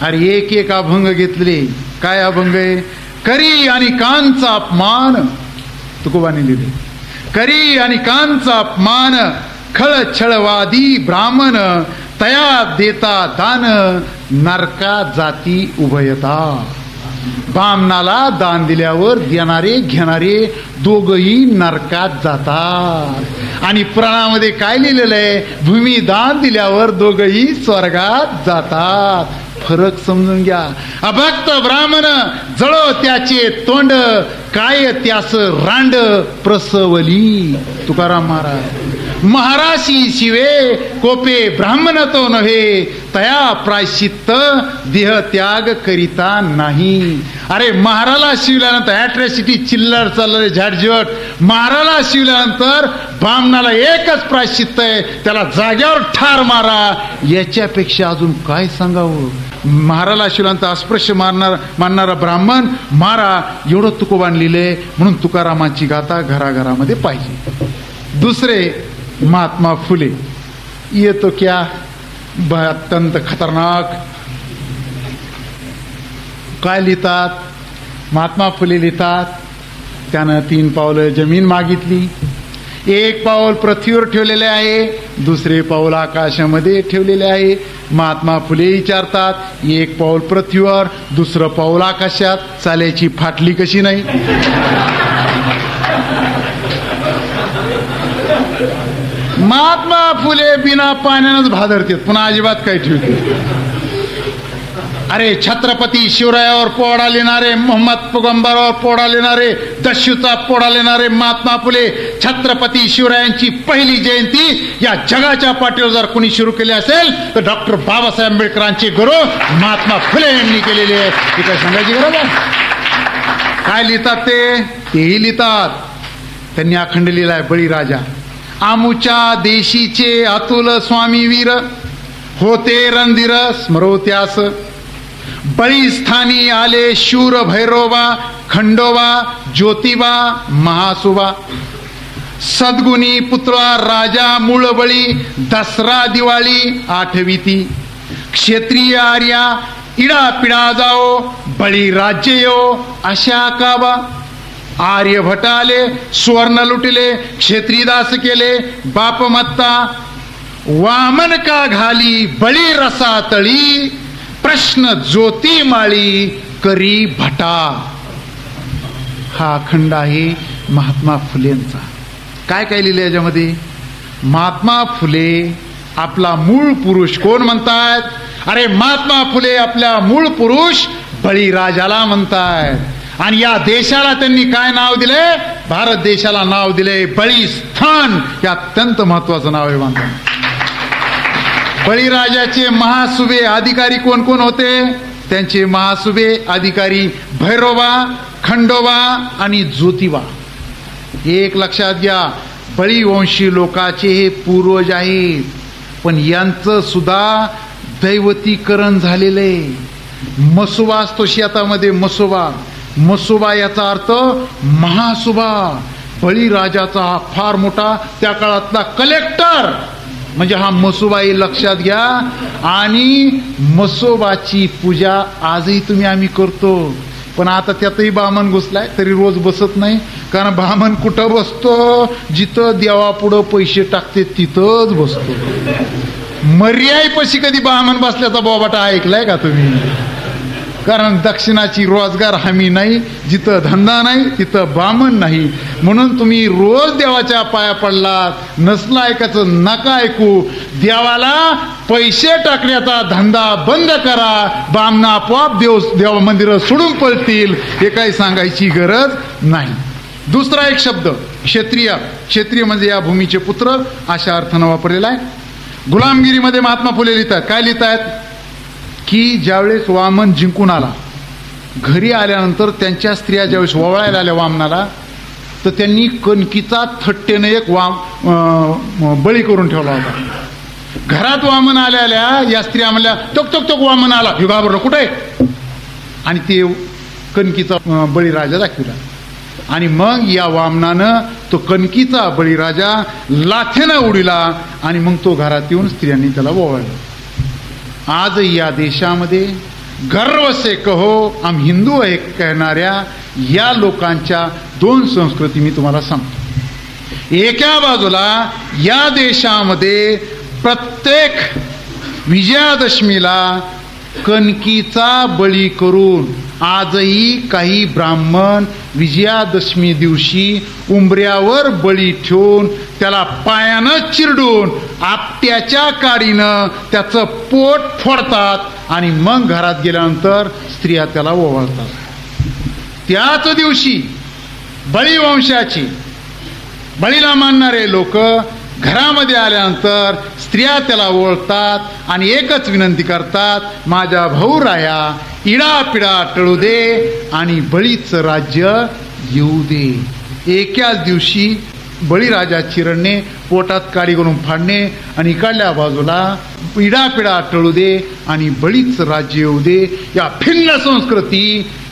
अरे एक अभंग घेतले. काय अभंग आहे? करी आणि कांचा अपमान, तुकोबाने लिहिले. करी आणि कांचा अपमान खळ छळवादी ब्राह्मण तया देता दान नरका जाती उभयता. बामणाला दान दिल्यावर देणारे घेणारे दोघही नरकात जातात. आणि पुराणामध्ये काय लिहिलेलं आहे? भूमी दान दिल्यावर दोघही स्वर्गात जातात. फरक समजून घ्या. अभक्त ब्राह्मण जळो त्याचे तोंड काय त्यास रांड प्रसवली. तुकाराम महाराज. महाराशी शिवे कोपे ब्राह्मण तो नव्हे तया प्रायश्चित्त देह त्याग करिता नाही. अरे महाराला शिवल्यानंतर ॲट्रॅसिटी चिल्लर चालले झाडझट. महाराला शिवल्यानंतर ब्राह्मणाला एकच प्रायश्चित्त आहे, त्याला जाग्यावर ठार मारा. याच्यापेक्षा अजून काय सांगावं? महाराला शिवल्यानंतर अस्पृश्य मानणारा ब्राह्मण मारा, एवढं तुकोबान लिहिले. म्हणून तुकारामांची गाथा घराघरामध्ये पाहिजे. दुसरे महात्मा फुले. ये तो क्या अत्यंत खतरनाक. काय लिहितात? महात्मा फुले लिहितात, त्यानं 3 पावलं जमीन मागितली. 1 पाऊल पृथ्वीवर ठेवलेले आहे, दुसरे पाऊल आकाशामध्ये ठेवलेले आहे. महात्मा फुले विचारतात, 1 पाऊल पृथ्वीवर, दुसरं पाऊल आकाशात, चाल्याची फाटली कशी नाही? महात्मा फुले बिना पाण्यानंच भादरतात, पुन्हा अजिबात काही ठेवते. अरे छत्रपती शिवरायावर पोळा लिहिणारे, मोहम्मद पैगंबरावर पोळा लिहिणारे, दस्यूचा पोळा लिहिणारे महात्मा फुले छत्रपती शिवरायांची पहिली जयंती या जगाच्या पाठीवर जर कोणी सुरू केली असेल तर डॉक्टर बाबासाहेब आंबेडकरांचे गुरु महात्मा फुले यांनी केलेले आहे. ही काय सांगायची गरज आहे? काय लिहितात तेही लिहितात. त्यांनी अखंड लिहिलाय बळीराजा. आमुच्या देशीचे अतुल स्वामी वीर होते रणधीर स्मरोत्यास. बळीस्थानी आले शूर भैरोबा खंडोबा ज्योतिबा महासुबा. सद्गुणी पुतळा राजा मूळ बळी दसरा दिवाळी आठविती. क्षत्रिय आर्या इडा पिडा जाओ बळी राज्य येओ अशा काबा. आर्य भटाले सुवर्ण लुटिले क्षेत्रीदास केले बापमत्ता. वामन का घाली बळी रसा तळी प्रश्न ज्योती माळी करी भटा. हा खंड आहे महात्मा फुलेंचा. काय काय लिहिले याच्यामध्ये? महात्मा फुले आपला मूळ पुरुष कोण म्हणतायत? अरे महात्मा फुले आपल्या मूळ पुरुष बळीराजाला म्हणतायत. आणि या देशाला त्यांनी काय नाव दिले? भारत देशाला नाव दिले बळीस्थान. हे अत्यंत महत्वाचं नाव आहे बांधव. बळीराजाचे महासुबे अधिकारी कोण कोण होते? त्यांचे महासुबे अधिकारी भैरोबा खंडोबा आणि ज्योतिबा. एक लक्षात घ्या, बळीवंशी लोकांचे हे पूर्वज आहेत, पण यांचं सुद्धा दैवतीकरण झालेले. मसुबा असतो शेतामध्ये, मसुबा. मसुबा याचा अर्थ महासुबा. बळीराजाचा हा फार मोठा त्या काळातला कलेक्टर म्हणजे हा मसुबा. हे लक्षात घ्या. आणि मसोबाची पूजा आजही आम्ही करतो, पण आता त्यातही बामण घुसलाय तरी रोज बसत नाही. कारण बामण कुठं बसतो? जिथं देवापुढं पैसे टाकते तिथंच बसतो. मर्याईपाशी कधी बामण बसल्याचा बोबाटा ऐकलाय का तुम्ही? कारण दक्षिणाची रोजगार हमी नाही, जिथं धंदा नाही तिथं बामण नाही. म्हणून तुम्ही रोज देवाच्या पाया पडलात, नसलं ऐकायचं नका ऐकू. देवाला पैसे टाकण्याचा धंदा बंद करा, बामणा आपोआप देव मंदिरं सोडून पळतील. हे काही सांगायची गरज नाही. दुसरा एक शब्द क्षत्रिय. क्षत्रिय म्हणजे या भूमीचे पुत्र अशा अर्थानं वापरलेला आहे. गुलामगिरीमध्ये महात्मा फुले लिहितात. काय लिहितात? की ज्यावेळेस वामन जिंकून आला, घरी आल्यानंतर त्यांच्या स्त्रिया ज्यावेळेस ओवाळायला आल्या वामनाला, तर त्यांनी कणकीचा थट्टेने एक बळी करून ठेवला होता. घरात वामन आल्या आल्या या स्त्रिया म्हणल्या, टोक टोक टोक वामन आला. हे घाबरलं, कुठे? आणि ते कणकीचा बळीराजा दाखविला. आणि मग या वामनानं तो कणकीचा बळीराजा लाथेनं उडीला आणि मग तो घरात येऊन स्त्रियांनी त्याला ओवाळला. आज या देशामध्ये गर्व से कहो हम हिंदू आहे कहणाऱ्या या लोकांच्या दोन संस्कृती मी तुम्हाला सांगतो. एका बाजूला या देशामध्ये प्रत्येक विजयादशमीला कणकीचा बळी करून आजही काही ब्राह्मण विजयादशमी दिवशी उंबऱ्यावर बळी ठेवून त्याला पायानं चिरडून आपट्याच्या काडीनं त्याचं पोट फोडतात आणि मग घरात गेल्यानंतर स्त्रिया त्याला ओवाळतात. त्याच दिवशी बळीवंशाची बळीला मानणारे लोक घरामध्ये आल्यानंतर स्त्रिया त्याला ओळखतात आणि एकच विनंती करतात, माझ्या भाऊ राया इडापिडा टळू दे आणि बळीचं राज्य येऊ दे. एकाच दिवशी बळीराजा चिरडणे, पोटात काडी करून फाडणे आणि इकडल्या बाजूला इडापिडा टळू दे आणि बळीचं राज्य येऊ दे. या भिन्न संस्कृती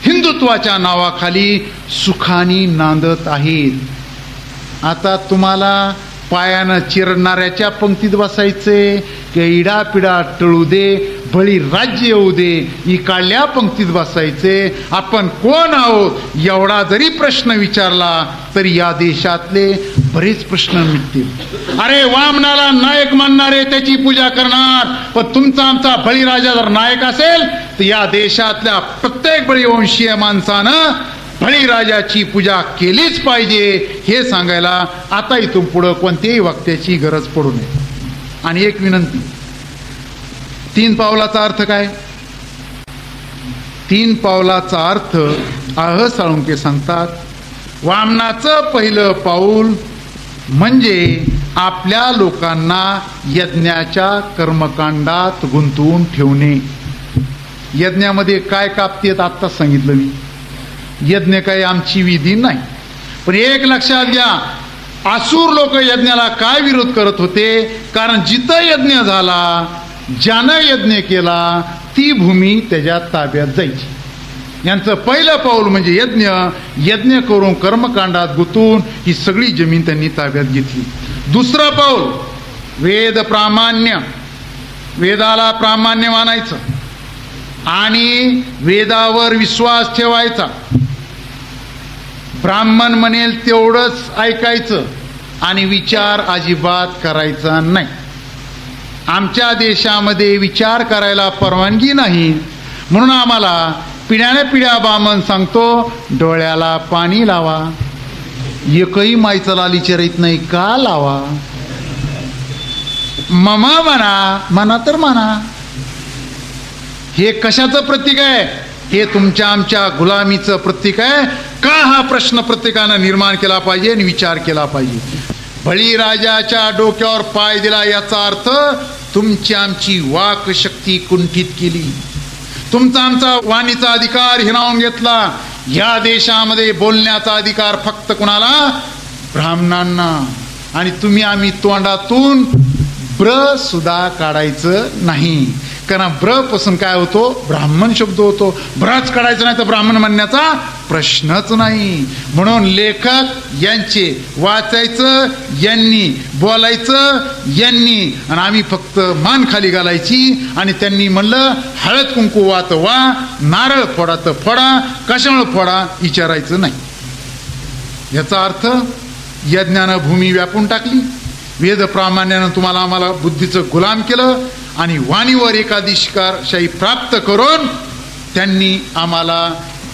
हिंदुत्वाच्या नावाखाली सुखानी नांदत आहेत. आता तुम्हाला पायानं चिरणाऱ्याच्या पंक्तीत बसायचे की इडापिडा टळू दे बळी राज्य येऊ दे इकडल्या पंक्तीत बसायचे? आपण कोण आहोत एवढा जरी प्रश्न विचारला तरी या देशातले बरेच प्रश्न मिटतील. अरे वामनाला नायक मानणारे त्याची पूजा करणार, पण तुमचा आमचा बळीराजा जर नायक असेल तर या देशातल्या प्रत्येक बळीवंशीय माणसानं बळीराजाची पूजा केलीच पाहिजे हे सांगायला आता इथून पुढं कोणत्याही वक्त्याची गरज पडू नये. आणि एक विनंती, 3 पावलाचा अर्थ काय? 3 पावलाचा अर्थ आह साळुंके सांगतात, वामनाचं पहिलं पाऊल म्हणजे आपल्या लोकांना यज्ञाच्या कर्मकांडात गुंतवून ठेवणे. यज्ञामध्ये काय कापतेत आत्ताच सांगितलं मी. यज्ञ काही आमची विधी नाही, पण एक लक्षात घ्या, आसूर लोक यज्ञाला काय विरोध करत होते? कारण जिथं यज्ञ झाला, ज्यानं यज्ञ केला ती भूमी त्याच्या ताब्यात जायची. यांचं पहिलं पाऊल म्हणजे यज्ञ. यज्ञ करून कर्मकांडात गुंतून ही सगळी जमीन त्यांनी ताब्यात घेतली. दुसरं पाऊल वेद प्रामाण्य. वेदाला प्रामाण्य मानायचं आणि वेदावर विश्वास ठेवायचा. ब्राह्मण म्हणेल तेवढंच ऐकायचं आणि विचार अजिबात करायचा नाही. आमच्या देशामध्ये विचार करायला परवानगी नाही, म्हणून आम्हाला पिढ्याने पिढ्या ब्राह्मण सांगतो, डोळ्याला पाणी लावा. एकही माईचं लालीचे रहित नाही का लावा. ममा म्हणा तर म्हणा. हे कशाचं प्रतीक आहे? हे तुमच्या आमच्या गुलामीचं प्रतीक आहे का? हा प्रश्न प्रत्येकानं निर्माण केला पाहिजे आणि विचार केला पाहिजे. बळीराजाच्या डोक्यावर पाय दिला याचा अर्थ तुमची आमची वाक शक्ती कुंठित केली, तुमचा आमचा वाणीचा अधिकार हिरावून घेतला. या देशामध्ये बोलण्याचा अधिकार फक्त कुणाला? ब्राह्मणांना. आणि तुम्ही आम्ही तोंडातून ब्र सुद्धा काढायचं नाही, कारण ब्र पासून काय होतो? ब्राह्मण शब्द होतो. ब्रच काढायचं नाही तर ब्राह्मण म्हणण्याचा प्रश्नच नाही. म्हणून लेखक यांचे वाचायचं यांनी, बोलायचं यांनी, आणि आम्ही फक्त मान खाली घालायची. आणि त्यांनी म्हणलं हळद कुंकू वात वा, नारळ फोडा तर फोडा, कशामुळे फोडा विचारायचं नाही. याचा अर्थ यज्ञानं भूमी व्यापून टाकली, वेद प्रामाण्यानं तुम्हाला आम्हाला बुद्धीचं गुलाम केलं आणि वाणीवर एकाधिकारशाही प्राप्त करून त्यांनी आम्हाला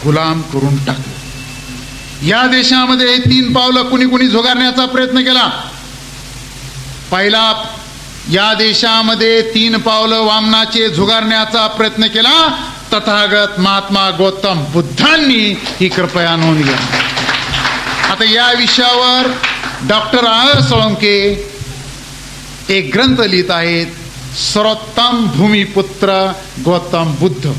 गुलाम करून टाकलं. या देशामध्ये 3 पावलं कुणी कुणी झुगारण्याचा प्रयत्न केला. पहिला, या देशामध्ये 3 पावलं वामनाचे झुगारण्याचा प्रयत्न केला तथागत महात्मा गौतम बुद्धांनी ही कृपया नोंद घ्या. आता या विषयावर डॉक्टर आर सोळंके एक ग्रंथ लिहित आहेत, सर्वोत्तम भूमिपुत्र गौतम बुद्ध.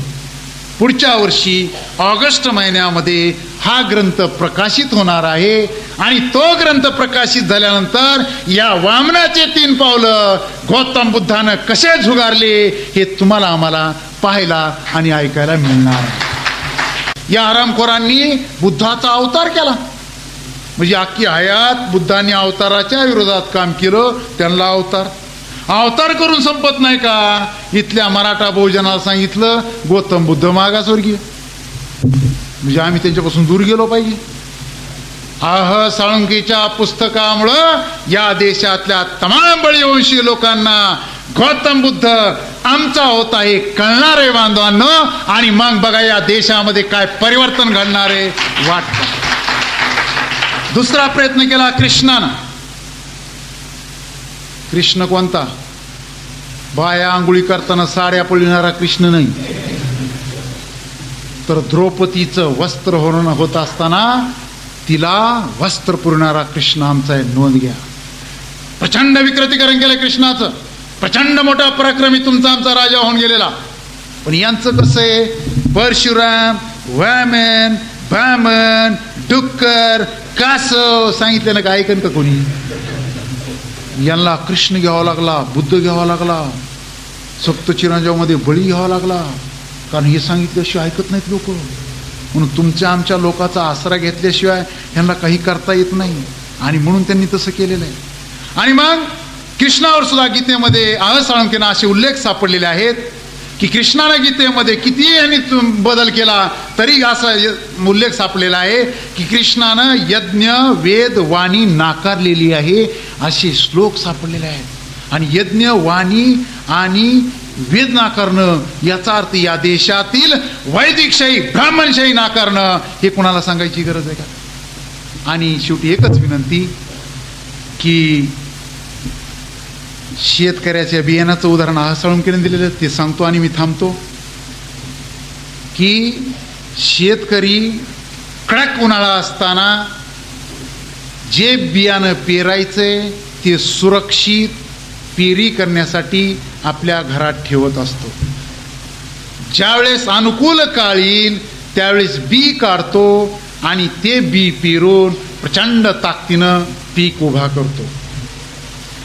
पुढच्या वर्षी ऑगस्ट महिन्यामध्ये हा ग्रंथ प्रकाशित होणार आहे आणि तो ग्रंथ प्रकाशित झाल्यानंतर या वामनाचे 3 पावलं गौतम बुद्धानं कसे झुगारले हे तुम्हाला आम्हाला पाहायला आणि ऐकायला मिळणार. या हरामखोरांनी बुद्धाचा अवतार केला, म्हणजे अख्खी हयात बुद्धांनी अवताराच्या विरोधात काम केलं. त्यांना अवतार करून संपत नाही का? इथल्या मराठा बहुजनाला सांगितलं गौतम बुद्ध मागासवर्गीय. म्हणजे आम्ही त्यांच्यापासून दूर गेलो पाहिजे. साळुंकेच्या पुस्तकामुळं या देशातल्या तमाम बळीवंशी लोकांना गौतम बुद्ध आमचा होता हे कळणार आहे बांधवांनो. आणि मग बघा या देशामध्ये काय परिवर्तन घडणार आहे वाटतं. दुसरा प्रयत्न केला कृष्णानं. कृष्ण कोणता? बाया आंघोळी करताना साड्या पळविणारा कृष्ण नाही, तर द्रौपदीचं वस्त्र हरण होत असताना तिला वस्त्र पुरणारा कृष्ण आमचा आहे, नोंद घ्या. प्रचंड विकृतीकरण केलं कृष्णाचं. प्रचंड मोठा पराक्रमी तुमचा आमचा राजा होऊन गेलेला. पण यांचं कसं आहे? परशुराम, वामन, बामन, डुक्कर, कासव सांगितलं ना का ऐकन का कोणी? यांना कृष्ण घ्यावा लागला, बुद्ध घ्यावा लागला, सप्तचिरंजीवामध्ये बळी घ्यावा लागला, कारण हे सांगितल्याशिवाय ऐकत नाहीत लोक. म्हणून तुमच्या आमच्या लोकांचा आसरा घेतल्याशिवाय ह्यांना काही करता येत नाही, आणि म्हणून त्यांनी तसं केलेलं आहे. आणि मग कृष्णावर सुद्धा गीतेमध्ये साळुंकेनं असे उल्लेख सापडलेले आहेत की कृष्णानं गीतेमध्ये किती यांनी बदल केला तरी असा उल्लेख सापडलेला आहे की कृष्णानं यज्ञ, वेद, वाणी नाकारलेली आहे, असे श्लोक सापडलेले आहेत. आणि यज्ञ, वाणी आणि वेद नाकारणं याचा अर्थ या देशातील वैदिकशाही, ब्राह्मणशाही नाकारणं हे कुणाला सांगायची गरज आहे का? आणि शेवटी एकच विनंती की शेतकऱ्याच्या बियाणाचं उदाहरण साळुंकेनं दिलेलं ते सांगतो आणि मी थांबतो. की शेतकरी कडक उन्हाळा असताना जे बियाणं पेरायचंय ते सुरक्षित पेरी करण्यासाठी आपल्या घरात ठेवत असतो. ज्यावेळेस अनुकूल काळ येईल त्यावेळेस बी काढतो आणि ते बी पेरून प्रचंड ताकदीनं पीक उभा करतो.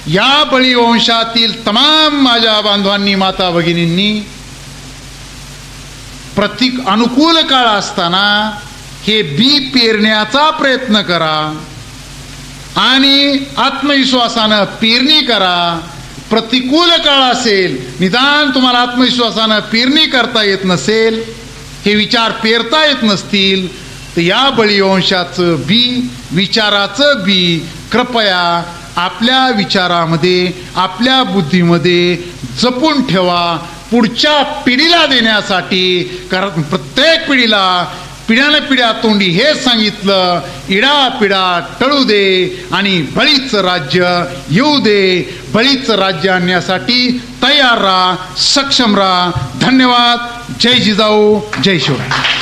या बळीवंशातील तमाम माझ्या बांधवांनी, माता भगिनींनी, प्रत्येक अनुकूल काळ असताना हे बी पेरण्याचा प्रयत्न करा आणि आत्मविश्वासानं पेरणी करा. प्रतिकूल काळ असेल, निदान तुम्हाला आत्मविश्वासानं पेरणी करता येत नसेल, हे विचार पेरता येत नसतील, तर या बळीवंशाचं बी, विचाराचं बी कृपया आपल्या विचारामध्ये, आपल्या बुद्धीमध्ये जपून ठेवा, पुढच्या पिढीला देण्यासाठी. कारण प्रत्येक पिढीला पिढ्याने पिढ्या तोंडी हेच सांगितलं, इडा पिढा टळू दे आणि बळीचं राज्य येऊ दे. बळीचं राज्य आणण्यासाठी तयार राहा, सक्षम राहा. धन्यवाद. जय जिजाऊ, जय शिवराय.